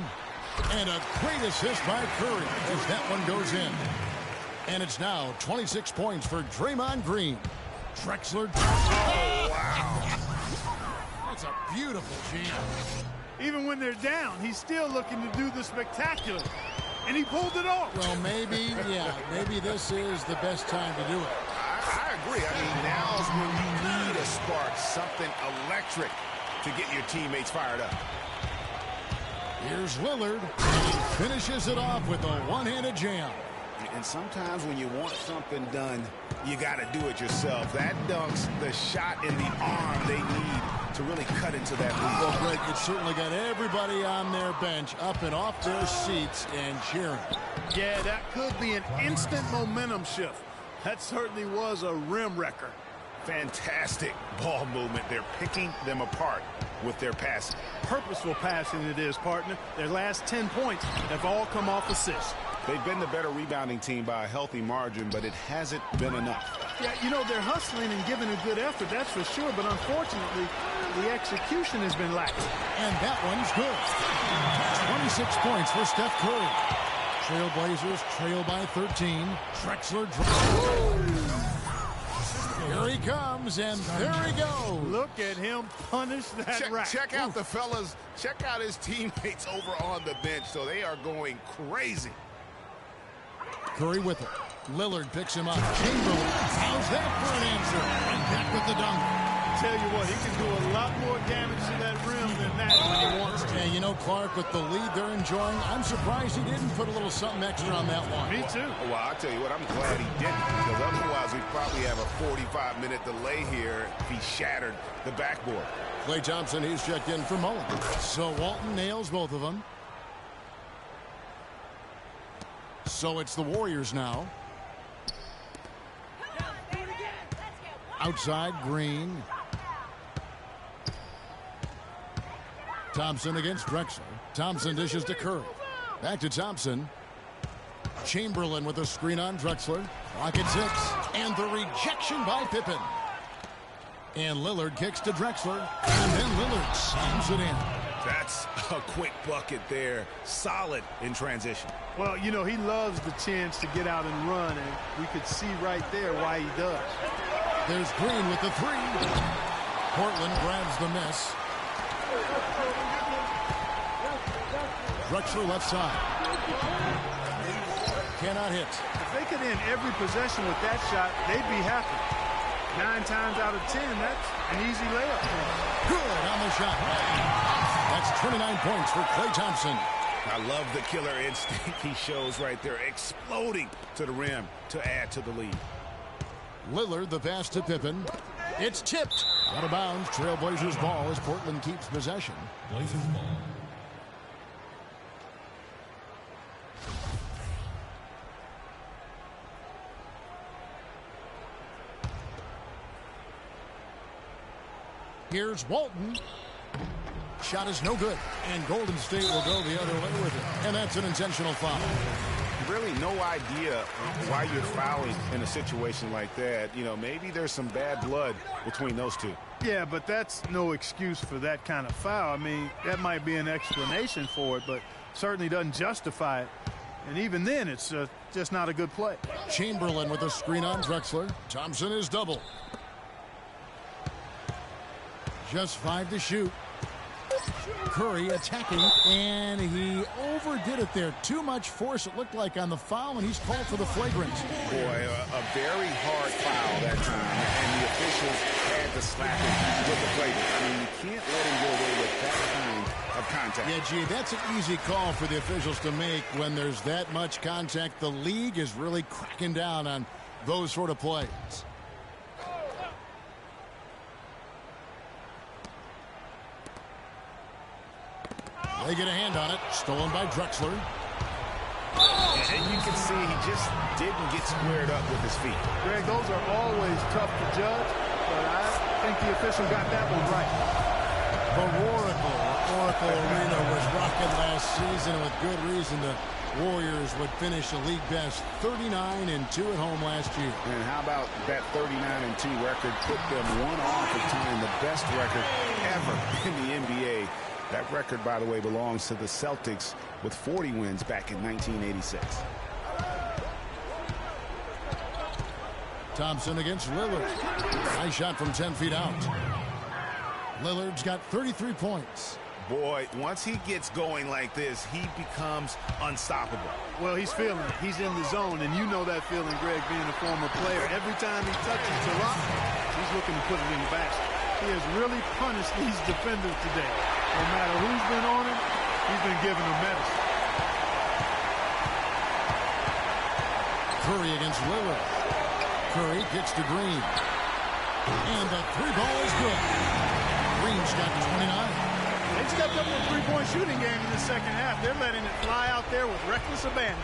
And a great assist by Curry as that one goes in. And it's now 26 points for Draymond Green. Drexler. Oh, wow. That's a beautiful jam. Even when they're down, he's still looking to do the spectacular. And he pulled it off. Well, maybe this is the best time to do it. I agree. I mean, now's when you need a spark, something electric to get your teammates fired up. Here's Lillard, and he finishes it off with a one-handed jam. And sometimes when you want something done, you got to do it yourself. That dunk's the shot in the arm they need to really cut into that lead. Well, Greg, it certainly got everybody on their bench up and off their seats and cheering. Yeah, that could be an instant momentum shift. That certainly was a rim wrecker. Fantastic ball movement. They're picking them apart with their passing. Purposeful passing it is, partner. Their last 10 points have all come off assists. They've been the better rebounding team by a healthy margin, but it hasn't been enough. Yeah, you know, they're hustling and giving a good effort, that's for sure, but unfortunately, the execution has been lacking. And that one's good. 26 points for Steph Curry. Trailblazers trail by 13. Drexler drives. Here he comes, and there he goes. Look at him punish that rack. Check out the fellas. Check out his teammates over on the bench. So they are going crazy. Curry with it. Lillard picks him up. Chamberlain, how's that for an answer? And back with the dunk. Tell you what, he can do a lot more damage to that rim than that when he wants to. Yeah, you know, Clark, with the lead they're enjoying, I'm surprised he didn't put a little something extra on that one. Me too. Well, I'll tell you what, I'm glad he didn't, because otherwise we'd probably have a 45-minute delay here if he shattered the backboard. Klay Thompson, he's checked in for Mullen. So Walton nails both of them. So it's the Warriors now. Outside, Green. Thompson against Drexler. Thompson dishes to Curry. Back to Thompson. Chamberlain with a screen on Drexler. Clock at 6. And the rejection by Pippen. And Lillard kicks to Drexler. And then Lillard slams it in. That's a quick bucket there. Solid in transition. Well, you know, he loves the chance to get out and run, and we could see right there why he does. There's Green with the 3. Portland grabs the miss. Drexler left side. Cannot hit. If they could end every possession with that shot, they'd be happy. 9 times out of 10, that's an easy layup for them. Good on the shot. That's 29 points for Klay Thompson. I love the killer instinct he shows right there, exploding to the rim to add to the lead. Lillard, the pass to Pippen. It's tipped. Out of bounds. Trailblazers ball as Portland keeps possession. Blazers ball. Here's Walton. Shot is no good. And Golden State will go the other way with it. And that's an intentional foul. Really no idea why you're fouling in a situation like that. You know, maybe there's some bad blood between those two. Yeah, but that's no excuse for that kind of foul. I mean, that might be an explanation for it, but certainly doesn't justify it. And even then, it's just not a good play. Chamberlain with a screen on Drexler. Thompson is double. Just 5 to shoot. Curry attacking, and he overdid it there. Too much force, it looked like, on the foul, and he's called for the flagrant. Boy, a very hard foul that time, and the officials had to slap him with the flagrant. I mean, you can't let him get away with that kind of contact. Yeah, gee, that's an easy call for the officials to make when there's that much contact. The league is really cracking down on those sort of plays. They get a hand on it. Stolen by Drexler. And you can see he just didn't get squared up with his feet. Greg, those are always tough to judge, but I think the official got that one right. The Oracle Arena was rocking last season, and with good reason. The Warriors would finish the league best 39-2 at home last year. And how about that 39-2 record put them one off of tying the best record ever in the NBA. That record, by the way, belongs to the Celtics with 40 wins back in 1986. Thompson against Lillard. Nice shot from 10 feet out. Lillard's got 33 points. Boy, once he gets going like this, he becomes unstoppable. Well, he's feeling it. He's in the zone, and you know that feeling, Greg, being a former player. Every time he touches the rock, he's looking to put it in the basket. He has really punished these defenders today. No matter who's been on him, he's been giving them medicine. Curry against Lillard. Curry gets to Green. And the 3-ball is good. Green's got 29. They stepped up their three-point shooting game in the second half. They're letting it fly out there with reckless abandon.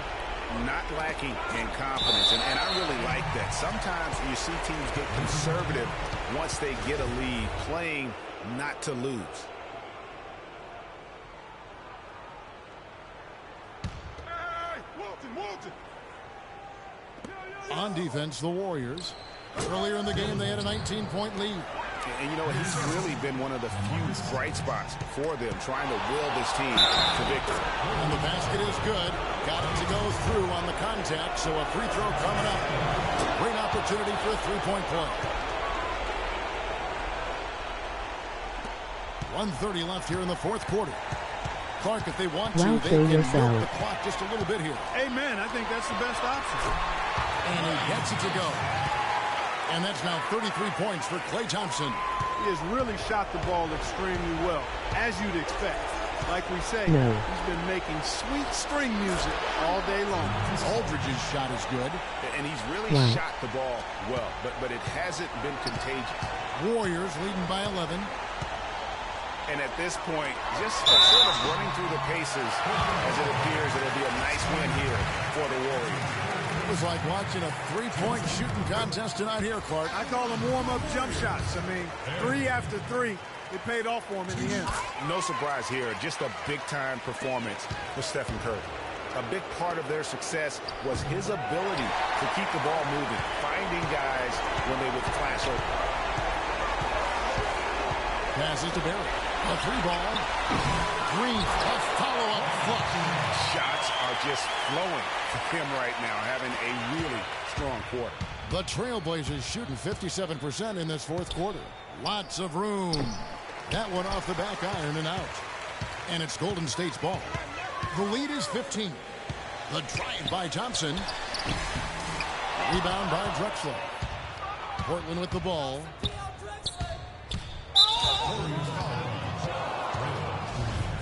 Not lacking in confidence, and I really like that. Sometimes you see teams get conservative once they get a lead, playing not to lose. Hey, Walton, On defense, the Warriors. Earlier in the game, they had a 19-point lead. And, you know, he's really been one of the few bright spots for them, trying to will this team to victory. And the basket is good. Got it to go through on the contact, so a free throw coming up. Great opportunity for a three-point play. 1:30 left here in the fourth quarter. Clark, if they want to, they can milk the clock just a little bit here. Amen. I think that's the best option. And he gets it to go. And that's now 33 points for Klay Thompson. He has really shot the ball extremely well, as you'd expect. Like we say, he's been making sweet string music all day long. Aldridge's shot is good. And he's really shot the ball well, but it hasn't been contagious. Warriors leading by 11. And at this point, just sort of running through the paces as it appears it'll be a nice win here for the Warriors. It was like watching a three-point shooting contest tonight here, Clark. I call them warm-up jump shots. I mean, 3 after 3, it paid off for him in the end. No surprise here, just a big-time performance for Stephen Curry. A big part of their success was his ability to keep the ball moving, finding guys when they would flash over. Passes to Barry. A three ball. Green, a follow-up flush. Shots are just flowing for him right now, having a really strong quarter. The Trailblazers shooting 57% in this fourth quarter. Lots of room. That one off the back iron and out. And it's Golden State's ball. The lead is 15. The drive by Thompson. Rebound by Drexler. Portland with the ball.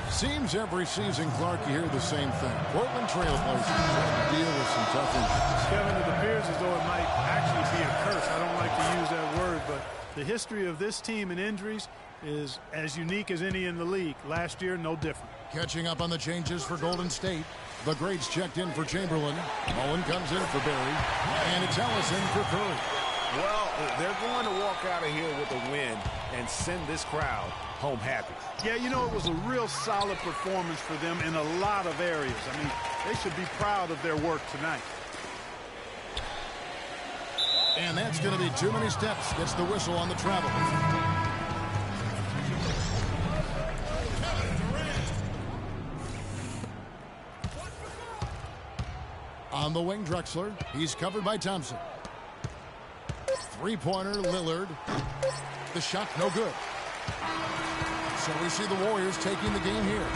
Seems every season, Clark, you hear the same thing. Portland Trailblazers trying to deal with some tough injuries. Kevin, it appears as though it might actually be a curse. I don't like to use that word, but the history of this team and injuries is as unique as any in the league. Last year, no different. Catching up on the changes for Golden State. The greats checked in for Chamberlain. Mullen comes in for Barry. And it's Ellison for Curry. Well, they're going to walk out of here with a win and send this crowd home happy. Yeah, you know, it was a real solid performance for them in a lot of areas. I mean, they should be proud of their work tonight. And that's going to be too many steps. Gets the whistle on the travel. On the wing, Drexler. He's covered by Thompson. Three-pointer, Lillard. The shot, no good. So we see the Warriors taking the game here.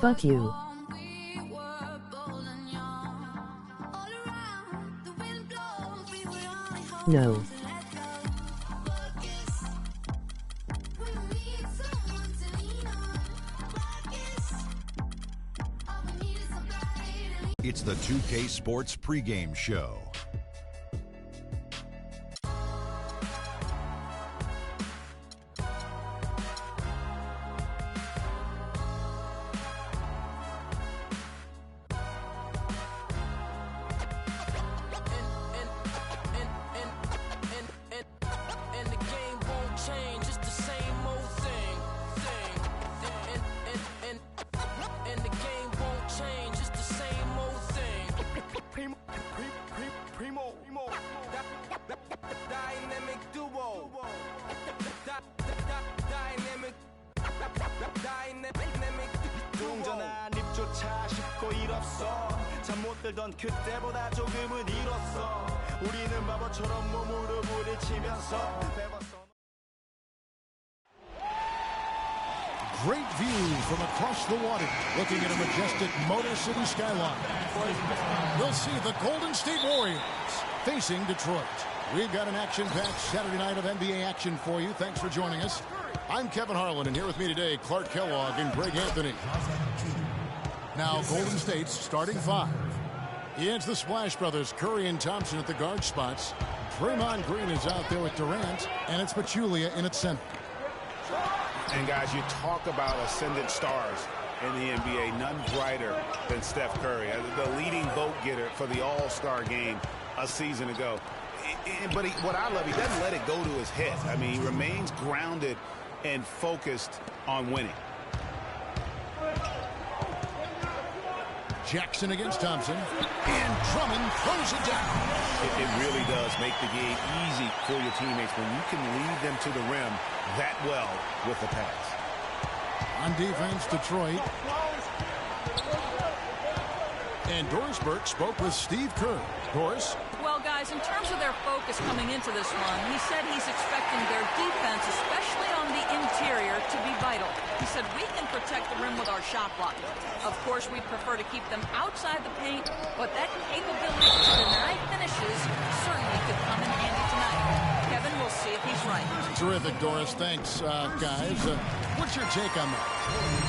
Fuck you. No. It's the 2K Sports pregame show. 그때보다 조금은 잃었어. 우리는 바보처럼 몸으로 부딪히면서 Great view from across the water, looking at a majestic Motor City skyline. We'll see the Golden State Warriors facing Detroit. We've got an action-packed Saturday night of NBA action for you. Thanks for joining us. I'm Kevin Harlan, and here with me today, Clark Kellogg and Greg Anthony. Now, Golden State's starting five. It's the Splash Brothers, Curry and Thompson at the guard spots. Draymond Green is out there with Durant, and it's Pachulia in at center. And guys, you talk about ascendant stars in the NBA. None brighter than Steph Curry, the leading vote getter for the All-Star game a season ago. But what I love, he doesn't let it go to his head. I mean, he remains grounded and focused on winning. Jackson against Thompson, and Drummond throws it down. It really does make the game easy for your teammates when you can lead them to the rim that well with the pass. On defense, Detroit. And Doris Burke spoke with Steve Kerr. Doris? Well, guys, in terms of their focus coming into this one, he said he's expecting their defense, especially on the interior, to be vital. He said we can protect the rim with our shot block. Of course, we'd prefer to keep them outside the paint, but that capability to deny finishes certainly could come in handy tonight. Kevin, we'll see if he's right. Terrific, Doris. Thanks, guys. What's your take on that?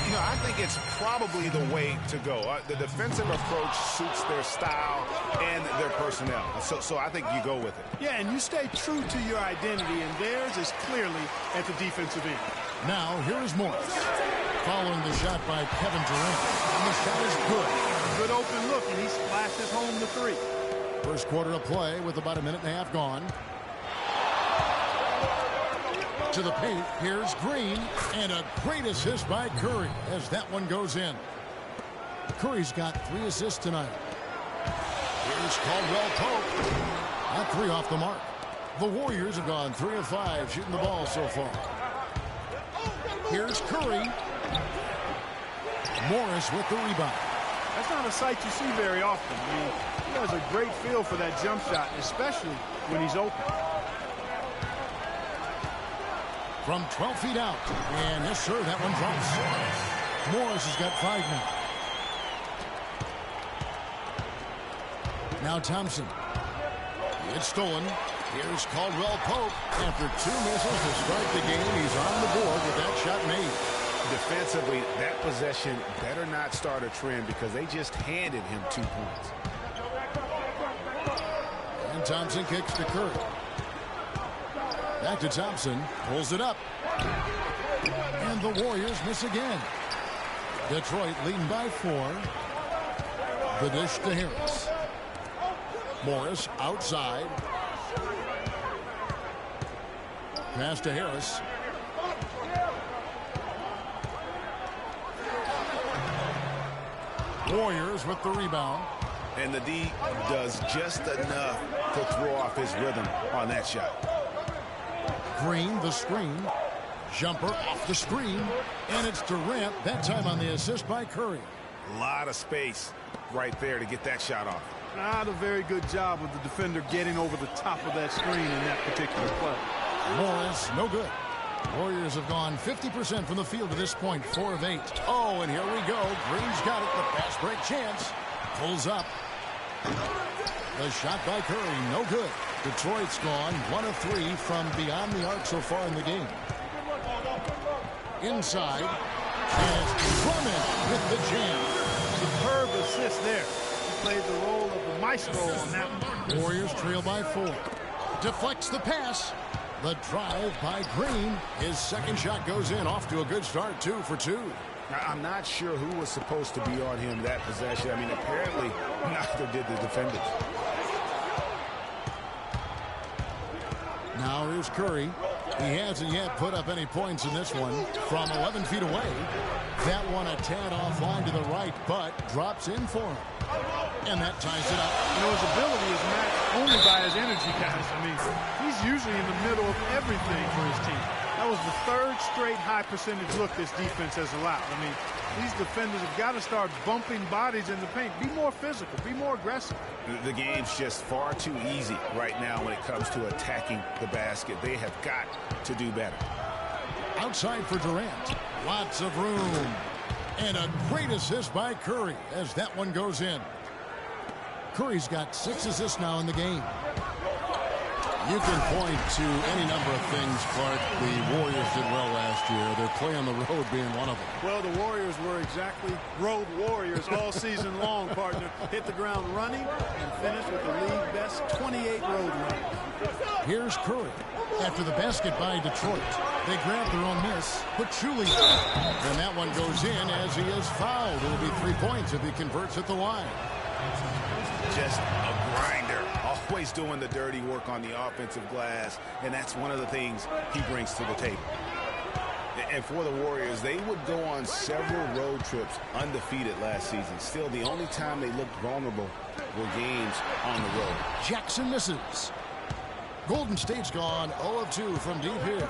You know, I think it's probably the way to go. The defensive approach suits their style and their personnel. So I think you go with it. Yeah, and you stay true to your identity, and theirs is clearly at the defensive end. Now, here is Morris. Following the shot by Kevin Durant. And the shot is good. Good open look, and he splashes home the three. First quarter of play with about a minute and a half gone. To the paint, here's Green, and a great assist by Curry as that one goes in. Curry's got 3 assists tonight. Here's Caldwell Pope. That 3 off the mark. The Warriors have gone 3 of 5 shooting the ball so far. Here's Curry. Morris with the rebound. That's not a sight you see very often. I mean, he has a great feel for that jump shot, especially when he's open. From 12 feet out. And yes, sir, that one drops. Morris has got 5 now. Now Thompson. It's stolen. Here's Caldwell Pope. After 2 misses to start the game, he's on the board with that shot made. Defensively, that possession better not start a trend because they just handed him 2 points. And Thompson kicks to Curry. Back to Thompson. Pulls it up. And the Warriors miss again. Detroit leading by 4. The dish to Harris. Morris outside. Pass to Harris. Warriors with the rebound. And the D does just enough to throw off his rhythm on that shot. Green, the screen. Jumper off the screen. And it's Durant, that time on the assist by Curry. A lot of space right there to get that shot off. Not a very good job of the defender getting over the top of that screen in that particular play. Morris, no good. Warriors have gone 50% from the field to this point, 4 of 8. Oh, and here we go. Green's got it. The fast break chance. Pulls up. The shot by Curry, no good. Detroit's gone 1 of 3 from beyond the arc so far in the game. Inside. And it's Drummond with the jam. Superb assist there. He played the role of the maestro on that one. Warriors trail by 4. Deflects the pass. The drive by Green. His second shot goes in. Off to a good start. 2 for 2. I'm not sure who was supposed to be on him that possession. I mean, apparently neither did the defenders. Now here's Curry. He hasn't yet put up any points in this one. From 11 feet away. That one a tad offline to the right, but drops in for him. And that ties it up. You know, his ability is matched only by his energy, guys. I mean, he's usually in the middle of everything for his team. That was the 3rd straight high percentage look this defense has allowed. I mean, these defenders have got to start bumping bodies in the paint. Be more physical. Be more aggressive. The game's just far too easy right now when it comes to attacking the basket. They have got to do better. Outside for Durant. Lots of room. And a great assist by Curry as that one goes in. Curry's got 6 assists now in the game. You can point to any number of things, Clark. The Warriors did well last year. Their play on the road being one of them. Well, the Warriors were exactly road warriors all season long, partner. Hit the ground running and finished with the league best 28 road wins. Here's Curry. After the basket by Detroit, they grab their own miss. Pachulia. And that one goes in as he is fouled. It'll be 3 points if he converts at the line. Just a grinder. Always doing the dirty work on the offensive glass. And that's one of the things he brings to the table. And for the Warriors, they would go on several road trips undefeated last season. Still, the only time they looked vulnerable were games on the road. Jackson misses. Golden State's gone 0 of 2 from deep here.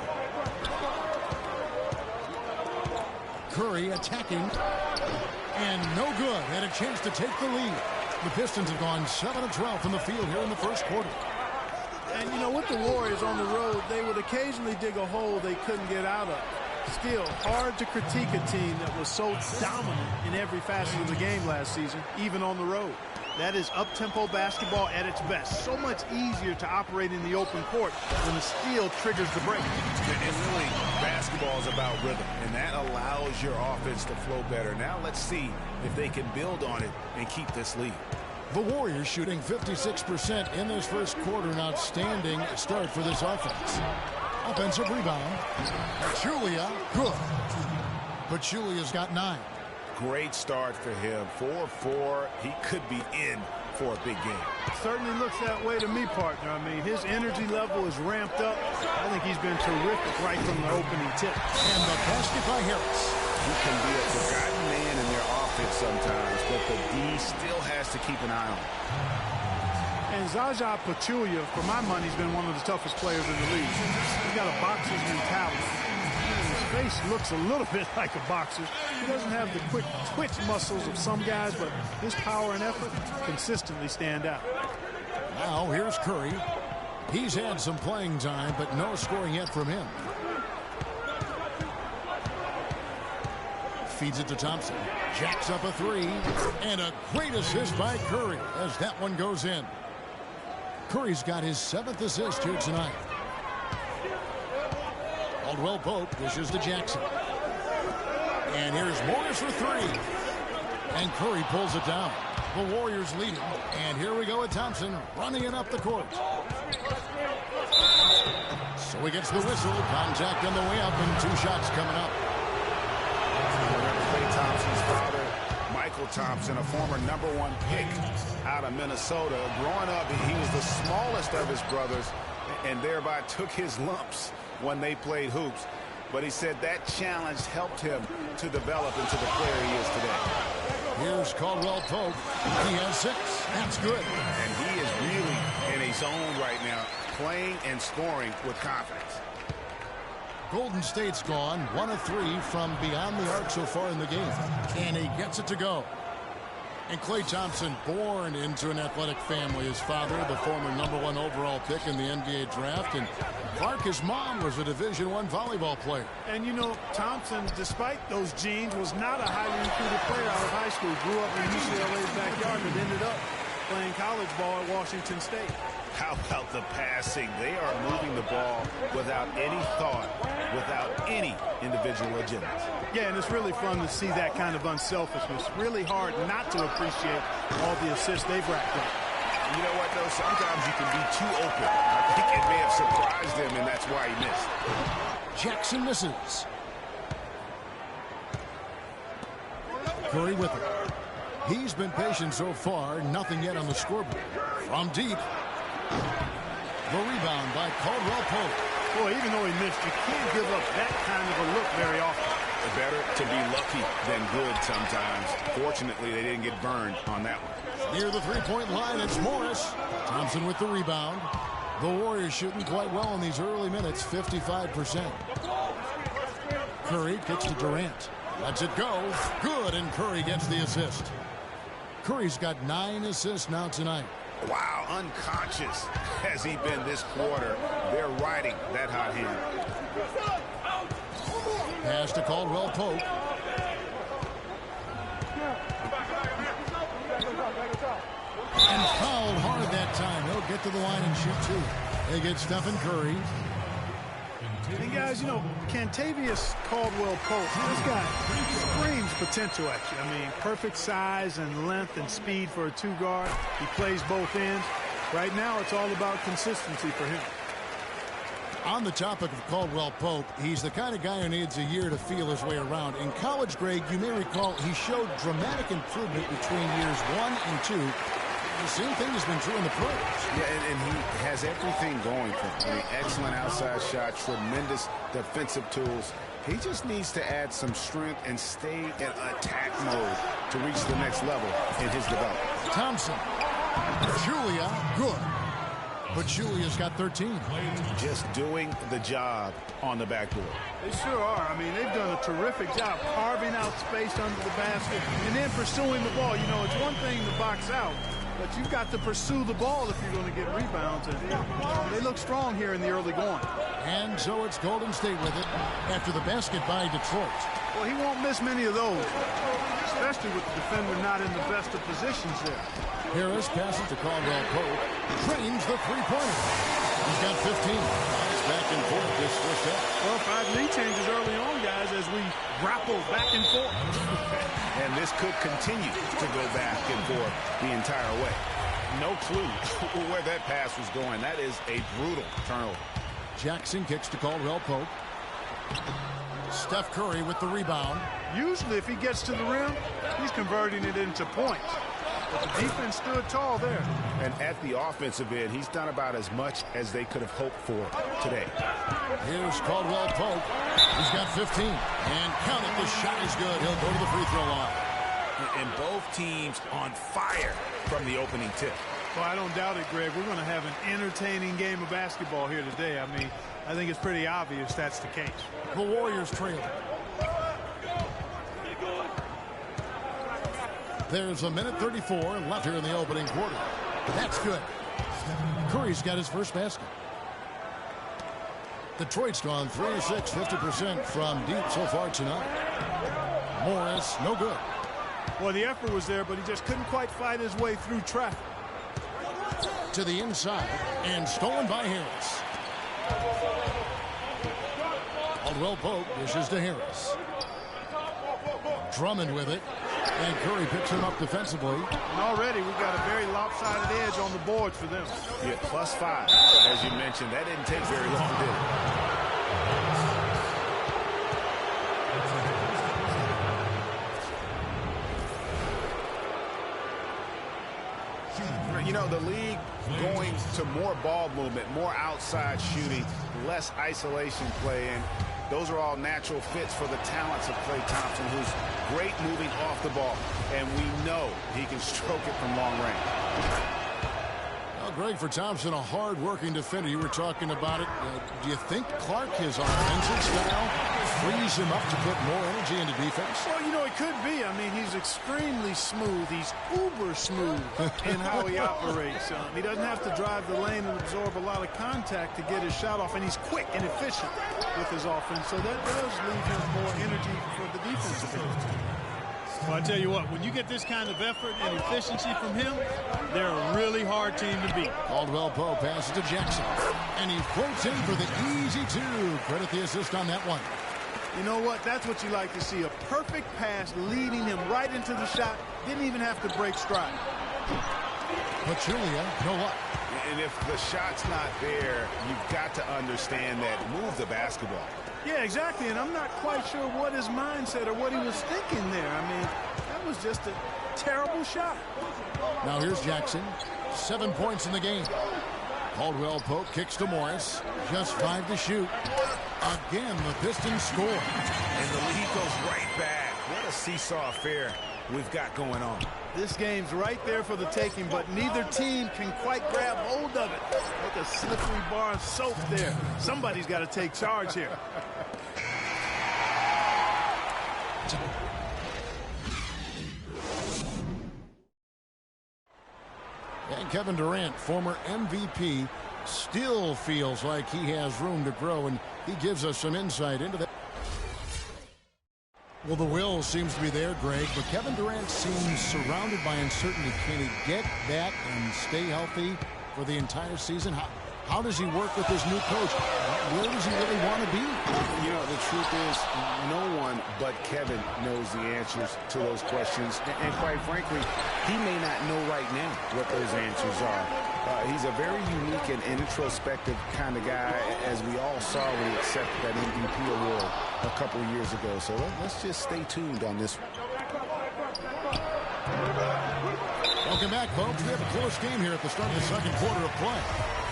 Curry attacking. And no good. Had a chance to take the lead. The Pistons have gone 7 of 12 from the field here in the first quarter. And, you know, with the Warriors on the road, they would occasionally dig a hole they couldn't get out of. Still, hard to critique a team that was so dominant in every facet of the game last season, even on the road. That is up-tempo basketball at its best. So much easier to operate in the open court when the steal triggers the break. And really, basketball is about rhythm, and that allows your offense to flow better. Now let's see if they can build on it and keep this lead. The Warriors shooting 56% in this first quarter. An outstanding start for this offense. Offensive rebound. Pachulia, good. Pachulia's got 9. Great start for him. 4-4. He could be in for a big game. Certainly looks that way to me, partner. I mean, his energy level is ramped up. I think he's been terrific right from the opening tip. And the basket by Harris. He can be a forgotten man in their offense sometimes, but the D still has to keep an eye on him. And Zaza Pachulia, for my money, has been one of the toughest players in the league. He's got a boxer's mentality. His face looks a little bit like a boxer's. He doesn't have the quick twitch muscles of some guys, but his power and effort consistently stand out. Now here's Curry. He's had some playing time, but no scoring yet from him. Feeds it to Thompson. Jacks up a 3. And a great assist by Curry as that one goes in. Curry's got his 7th assist here tonight. Caldwell Pope dishes to Jackson. And here's Morris for 3. And Curry pulls it down. The Warriors leading. And here we go with Thompson running it up the court. So he gets the whistle. Contact on the way up and 2 shots coming up. Klay Thompson's father, Michael Thompson, a former #1 pick out of Minnesota. Growing up, he was the smallest of his brothers and thereby took his lumps when they played hoops. But he said that challenge helped him to develop into the player he is today. Here's Caldwell Pope. He has 6. That's good. And he is really in a zone right now, playing and scoring with confidence. Golden State's gone 1 of 3 from beyond the arc so far in the game. And he gets it to go. And Klay Thompson, born into an athletic family. His father, the former #1 overall pick in the NBA draft. And Clark, his mom, was a Division I volleyball player. And, you know, Thompson, despite those genes, was not a highly recruited player out of high school. Grew up in UCLA's backyard and ended up playing college ball at Washington State. How about the passing? They are moving the ball without any thought, without any individual agenda. Yeah, and it's really fun to see that kind of unselfishness. Really hard not to appreciate all the assists they've racked up. You know what, though? Sometimes you can be too open. I think it may have surprised him, and that's why he missed. Jackson misses. Curry with it. He's been patient so far. Nothing yet on the scoreboard. From deep. The rebound by Caldwell Pope. Boy, even though he missed, you can't give up that kind of a look very often. Better to be lucky than good sometimes. Fortunately, they didn't get burned on that one. Near the three-point line, it's Morris. Thompson with the rebound. The Warriors shooting quite well in these early minutes, 55%. Curry kicks to Durant. Lets it go. Good, and Curry gets the assist. Curry's got 9 assists now tonight. Wow, unconscious has he been this quarter. They're riding that hot hand. Pass to Caldwell Pope. And fouled hard that time. He'll get to the line and shoot two. They get Stephen Curry. And guys, you know, Kentavious Caldwell-Pope, this guy screams potential at you. I mean, perfect size and length and speed for a two-guard. He plays both ends. Right now, it's all about consistency for him. On the topic of Caldwell-Pope, he's the kind of guy who needs a year to feel his way around. In college, Greg, you may recall he showed dramatic improvement between years 1 and 2. The same thing has been true in the pros. Yeah, and he has everything going for him. I mean, excellent outside shot, tremendous defensive tools. He just needs to add some strength and stay in attack mode to reach the next level in his development. Thompson. Julia, good. But Julia's got 13. Just doing the job on the backboard. They sure are. I mean, they've done a terrific job carving out space under the basket and then pursuing the ball. You know, it's one thing to box out, but you've got to pursue the ball if you're going to get rebounds. And they look strong here in the early going. And so it's Golden State with it after the basket by Detroit. Well, he won't miss many of those, especially with the defender not in the best of positions there. Harris passes to Caldwell-Pope. Drains the three-pointer. He's got 15. It's back and forth this first half. Well, 5 lead changes early on, guys, as we grapple back and forth. And this could continue to go back and forth the entire way. No clue where that pass was going. That is a brutal turnover. Jackson kicks to Caldwell-Pope. Steph Curry with the rebound. Usually, if he gets to the rim, he's converting it into points. But the defense stood tall there. And at the offensive end, he's done about as much as they could have hoped for today. Here's Caldwell-Pope. He's got 15. And count it, the shot is good. He'll go to the free throw line. And both teams on fire from the opening tip. Well, I don't doubt it, Greg. We're going to have an entertaining game of basketball here today. I mean, I think it's pretty obvious that's the case. The Warriors trail. There's a minute 34 left here in the opening quarter. That's good. Curry's got his first basket. Detroit's gone 3 of 6, 50% from deep so far tonight. Morris, no good. Well, the effort was there, but he just couldn't quite fight his way through traffic. To the inside, and stolen by Harris. Caldwell-Pope dishes to Harris. Drummond with it, and Curry picks him up defensively. And already we've got a very lopsided edge on the boards for them. Yeah, +5, as you mentioned. That didn't take very long, did it? You know, the league going to more ball movement, more outside shooting, less isolation play, and those are all natural fits for the talents of Klay Thompson, who's great moving off the ball, and we know he can stroke it from long range. Well, Greg, for Thompson, a hard-working defender. You were talking about it. Do you think Clark, his offensive style, frees him up to put more energy into defense? Well, you know, it could be. I mean, he's extremely smooth. He's uber smooth in how he operates. He doesn't have to drive the lane and absorb a lot of contact to get his shot off, and he's quick and efficient with his offense. So that does leave him more energy for the defensive team. Well, I tell you what, when you get this kind of effort and efficiency from him, they're a really hard team to beat. Caldwell-Pope passes to Jackson, and he floats in for the easy two. Credit the assist on that one. You know what? That's what you like to see. A perfect pass leading him right into the shot. Didn't even have to break stride. But Julia, no luck. And if the shot's not there, you've got to understand that. Move the basketball. Yeah, exactly, and I'm not quite sure what his mindset or what he was thinking there. I mean, that was just a terrible shot. Now here's Jackson. 7 points in the game. Caldwell-Pope kicks to Morris. Just 5 to shoot. Again, the Pistons score. And the lead goes right back. What a seesaw affair we've got going on. This game's right there for the taking, but neither team can quite grab hold of it. Like a slippery bar of soap there. Somebody's got to take charge here. And Kevin Durant, former MVP, still feels like he has room to grow, and he gives us some insight into that. Well, the will seems to be there, Greg, but Kevin Durant seems surrounded by uncertainty. Can he get that and stay healthy for the entire season? How does he work with his new coach? Where does he really want to be? You know, the truth is, no one but Kevin knows the answers to those questions. And quite frankly, he may not know right now what those answers are. He's a very unique and introspective kind of guy, as we all saw when he accepted that MVP award a couple of years ago. So let's just stay tuned on this one. Welcome back, folks. We have a close game here at the start of the second quarter of play.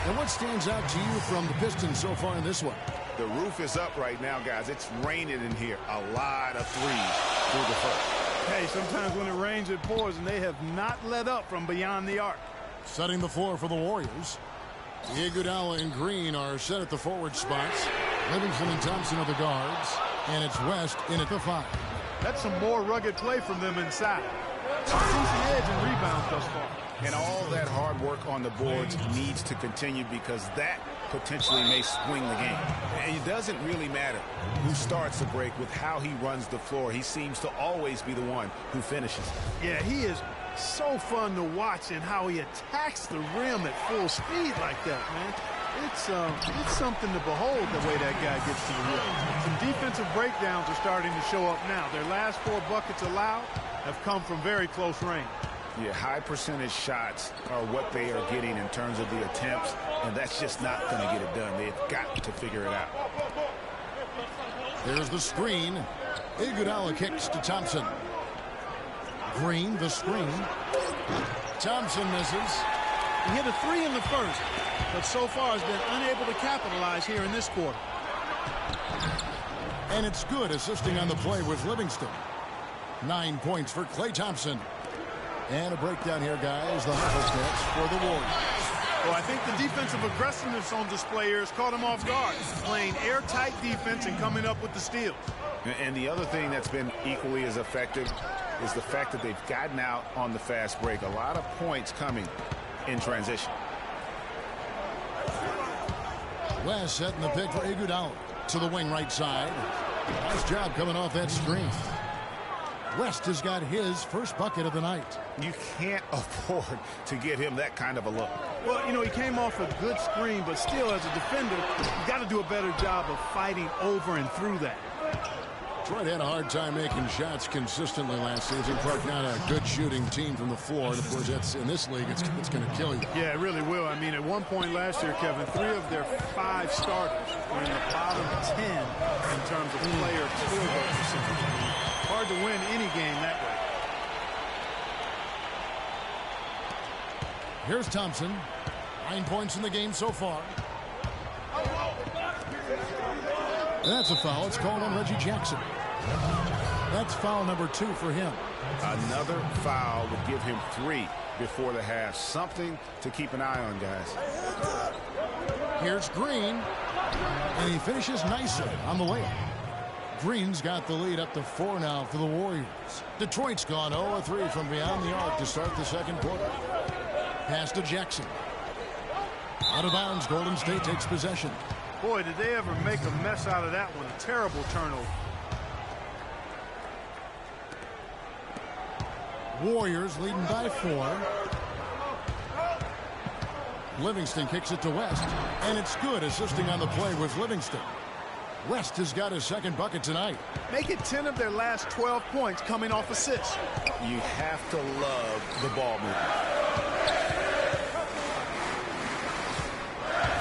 And what stands out to you from the Pistons so far in this one? The roof is up right now, guys. It's raining in here. A lot of threes through the first. Hey, sometimes when it rains, it pours, and they have not let up from beyond the arc. Setting the floor for the Warriors. Iguodala and Green are set at the forward spots. Livingston and Thompson are the guards. And it's West in at the 5. That's some more rugged play from them inside. Decent edge and rebounds thus far. And all that hard work on the boards needs to continue, because that potentially may swing the game. And it doesn't really matter who starts the break. With how he runs the floor, he seems to always be the one who finishes. Yeah, he is so fun to watch, and how he attacks the rim at full speed like that, man. It's something to behold, the way that guy gets to the rim. Some defensive breakdowns are starting to show up now. Their last 4 buckets allowed have come from very close range. Yeah, high percentage shots are what they are getting in terms of the attempts, and that's just not going to get it done. They've got to figure it out. There's the screen. Iguodala kicks to Thompson. Green, the screen. Thompson misses. He hit a 3 in the first, but so far has been unable to capitalize here in this quarter. And it's good, assisting on the play with Livingston. 9 points for Klay Thompson. And a breakdown here, guys. The hustle stats for the Warriors. Well, I think the defensive aggressiveness on display here has caught him off guard. Playing airtight defense and coming up with the steals. And the other thing that's been equally as effective is the fact that they've gotten out on the fast break. A lot of points coming in transition. West setting the pick for Iguodala to the wing right side. Nice job coming off that screen. West has got his first bucket of the night. You can't afford to get him that kind of a look. Well, you know, he came off a good screen, but still, as a defender, you got to do a better job of fighting over and through that. Detroit had a hard time making shots consistently last season. Clark, not a good shooting team from the floor. And, of course, that's in this league, it's going to kill you. Yeah, it really will. I mean, at one point last year, Kevin, 3 of their 5 starters were in the bottom 10 in terms of player field goal percentage. I mean, hard to win any game that way. Here's Thompson. 9 points in the game so far. And that's a foul. It's called on Reggie Jackson. That's foul number 2 for him. Another foul would give him 3 before the half. Something to keep an eye on, guys. Here's Green. And he finishes nicely on the layup. Green's got the lead up to 4 now for the Warriors. Detroit's gone 0-3 from beyond the arc to start the second quarter. Pass to Jackson. Out of bounds, Golden State takes possession. Boy, did they ever make a mess out of that one. A terrible turnover. Warriors leading by 4. Livingston kicks it to West. And it's good, assisting on the play with Livingston. West has got his second bucket tonight. Make it 10 of their last 12 points coming off assists. You have to love the ball movement.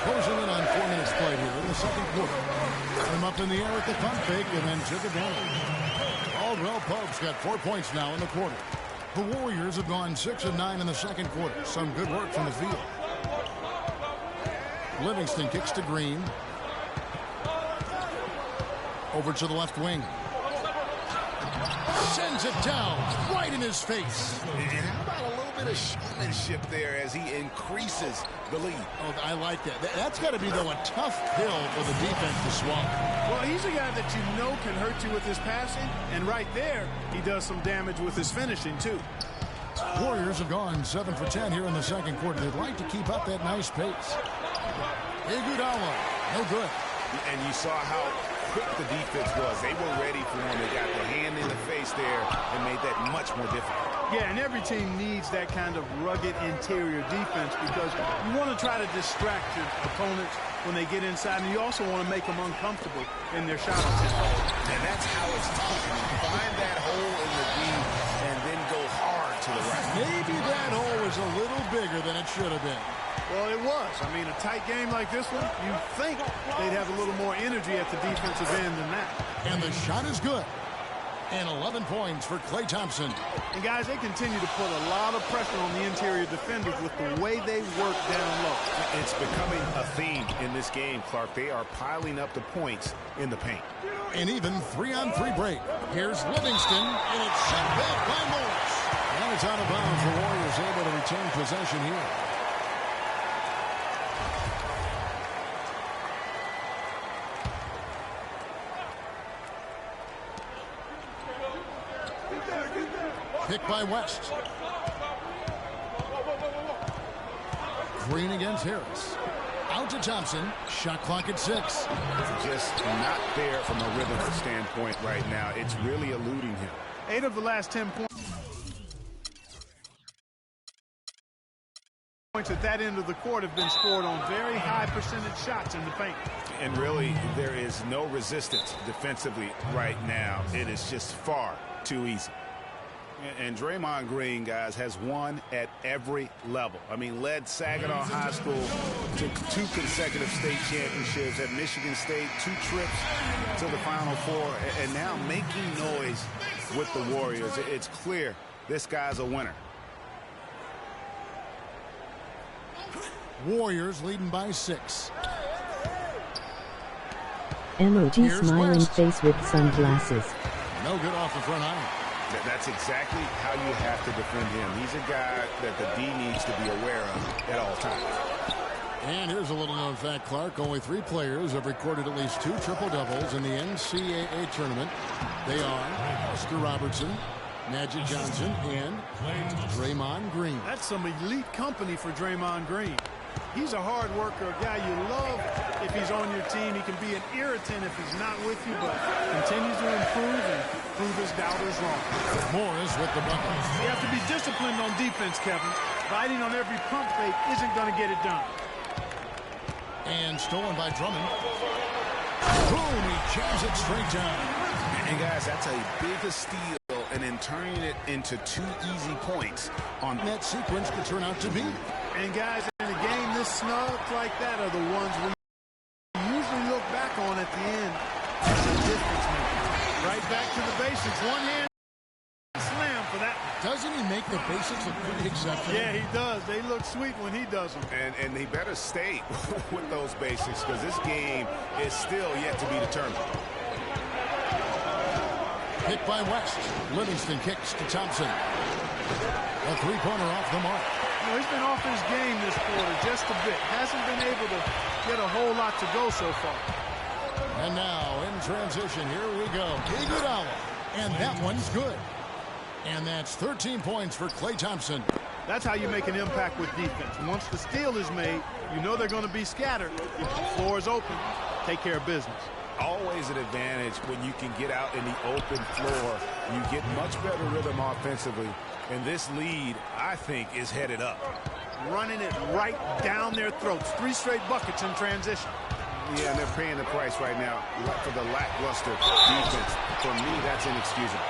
Closing in on 4 minutes played here in the second quarter. Got him up in the air with the pump fake and then took advantage. Caldwell Pope's got 4 points now in the quarter. The Warriors have gone 6 of 9 in the second quarter. Some good work from the field. Livingston kicks to Green. Over to the left wing. Sends it down right in his face. And how about a little bit of showmanship there as he increases the lead? Oh, I like that. That's got to be, though, a tough pill for the defense to swallow. Well, he's a guy that you know can hurt you with his passing. And right there, he does some damage with his finishing, too. Warriors have gone 7 for 10 here in the second quarter. They'd like to keep up that nice pace. Iguodala, no good. And you saw how quick the defense was. They were ready for him. They got their hand in the face there and made that much more difficult. Yeah, and every team needs that kind of rugged interior defense because you want to try to distract your opponents when they get inside, and you also want to make them uncomfortable in their shot attempt. And that's how it's done. Find that hole in the D and then go hard to the right. Maybe that hole was a little bigger than it should have been. Well, it was. I mean, a tight game like this one, you think they'd have a little more energy at the defensive end than that. And the shot is good. And 11 points for Klay Thompson. And, guys, they continue to put a lot of pressure on the interior defenders with the way they work down low. It's becoming a theme in this game, Clark. They are piling up the points in the paint. An even 3-on-3 break. Here's Livingston, and it's shot back by Morris. And it's out of bounds. The Warriors able to retain possession here. Pick by West. Green against Harris. Out to Thompson. Shot clock at 6. Just not there from a rhythm standpoint right now. It's really eluding him. 8 of the last 10 points at that end of the court have been scored on very high percentage shots in the paint. And really, there is no resistance defensively right now. It is just far too easy. And Draymond Green, guys, has won at every level. I mean, led Saginaw High School to 2 consecutive state championships at Michigan State, 2 trips to the Final Four, and now making noise with the Warriors. It's clear this guy's a winner. Warriors leading by 6. Emoji Here's smiling West. face with sunglasses. No good off the front iron. That's exactly how you have to defend him. He's a guy that the D needs to be aware of at all times. And here's a little known fact, Clark. Only 3 players have recorded at least 2 triple-doubles in the NCAA tournament. They are Oscar Robertson, Magic Johnson, and Draymond Green. That's some elite company for Draymond Green. He's a hard worker, a guy you love if he's on your team. He can be an irritant if he's not with you, but continues to improve and prove his doubters wrong. Morris with the bucket. You have to be disciplined on defense, Kevin. Biting on every pump fake isn't going to get it done. And stolen by Drummond. Boom, he jams it straight down. And guys, that's a big steal, and then turning it into 2 easy points on That sequence could turn out to be. And guys, in a game this snug like that are the ones we usually look back on at the end as a difference maker. Right back to the basics. One hand slam for that. Doesn't he make the basics look pretty exceptional? Yeah, he does. They look sweet when he does them. and they better stay with those basics because this game is still yet to be determined. Pick by West. Livingston kicks to Thompson. A 3-pointer off the mark. You know, he's been off his game this quarter just a bit. Hasn't been able to get a whole lot to go so far. And now in transition, here we go. Iguodala. And that one's good. And that's 13 points for Klay Thompson. That's how you make an impact with defense. Once the steal is made, you know they're going to be scattered. If the floor is open, take care of business. Always an advantage when you can get out in the open floor. You get much better rhythm offensively. And this lead, I think, is headed up. Running it right down their throats. 3 straight buckets in transition. Yeah, and they're paying the price right now for the lackluster defense. For me, that's inexcusable.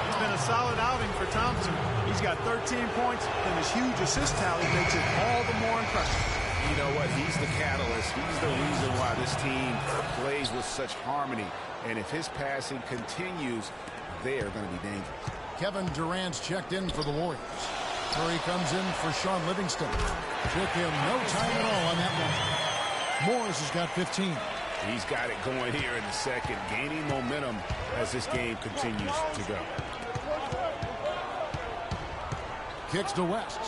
It's been a solid outing for Thompson. He's got 13 points, and his huge assist tally makes it all the more impressive. You know what? He's the catalyst. He's the reason why this team plays with such harmony. And if his passing continues, they are going to be dangerous. Kevin Durant's checked in for the Warriors. Curry comes in for Sean Livingston. Took him no time at all on that one. Morris has got 15. He's got it going here in the second, gaining momentum as this game continues to go. Kicks to West.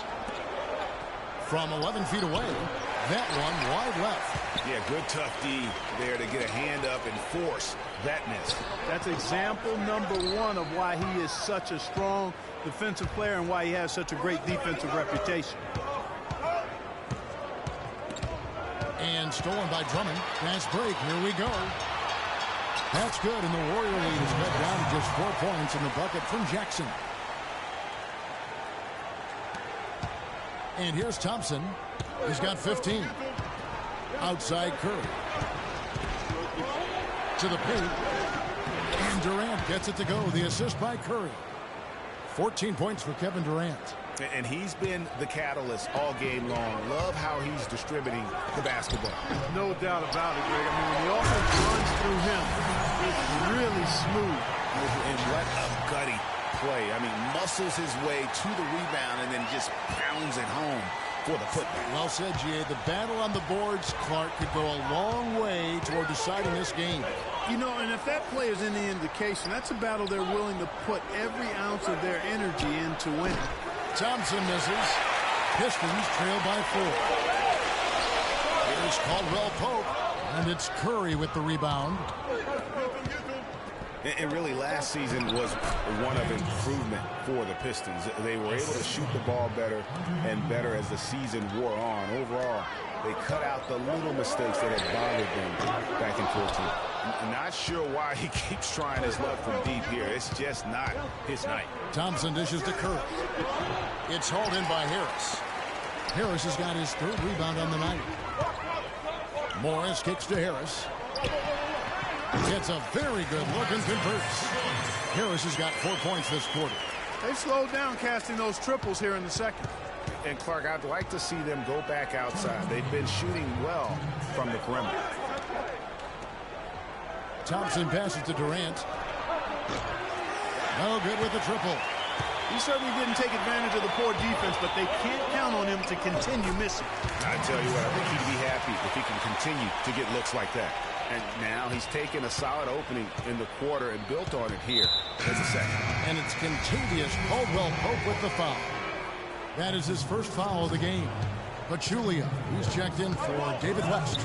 From 11 feet away. That one wide left. Yeah, good tough D there to get a hand up and force that miss. That's example number 1 of why he is such a strong defensive player and why he has such a great defensive reputation. And stolen by Drummond. Fast break. Here we go. That's good, and the Warrior lead is cut down to just 4 points in the bucket from Jackson. And here's Thompson. He's got 15. Outside Curry. To the paint. And Durant gets it to go. The assist by Curry. 14 points for Kevin Durant. And he's been the catalyst all game long. Love how he's distributing the basketball. No doubt about it, Greg. I mean, when the offense runs through him, it's really smooth. And what a gutty play. I mean, muscles his way to the rebound and then just pounds it home for the putback. Well said, G.A. The battle on the boards, Clark, could go a long way toward deciding this game. You know, and if that play is any indication, that's a battle they're willing to put every ounce of their energy into winning. Thompson misses. Pistons trail by 4. Here's Caldwell Pope, and it's Curry with the rebound. And really, last season was one of improvement for the Pistons. They were able to shoot the ball better and better as the season wore on. Overall, they cut out the little mistakes that had bothered them back in 14. I'm not sure why he keeps trying his luck from deep here. It's just not his night. Thompson dishes to Curry. It's hauled in by Harris. Harris has got his 3rd rebound on the night. Morris kicks to Harris. Gets a very good look and converts. Harris has got 4 points this quarter. They've slowed down casting those triples here in the second. And Clark, I'd like to see them go back outside. They've been shooting well from the perimeter. Thompson passes to Durant. No good with the triple. He certainly didn't take advantage of the poor defense, but they can't count on him to continue missing. I tell you what, I think he'd be happy if he can continue to get looks like that. And now he's taken a solid opening in the quarter and built on it here as a second. And it's Contavious Caldwell Pope with the foul. That is his first foul of the game. Pachulia, who's checked in for David West.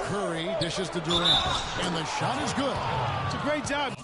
Curry dishes to Durant, and the shot is good. It's a great job.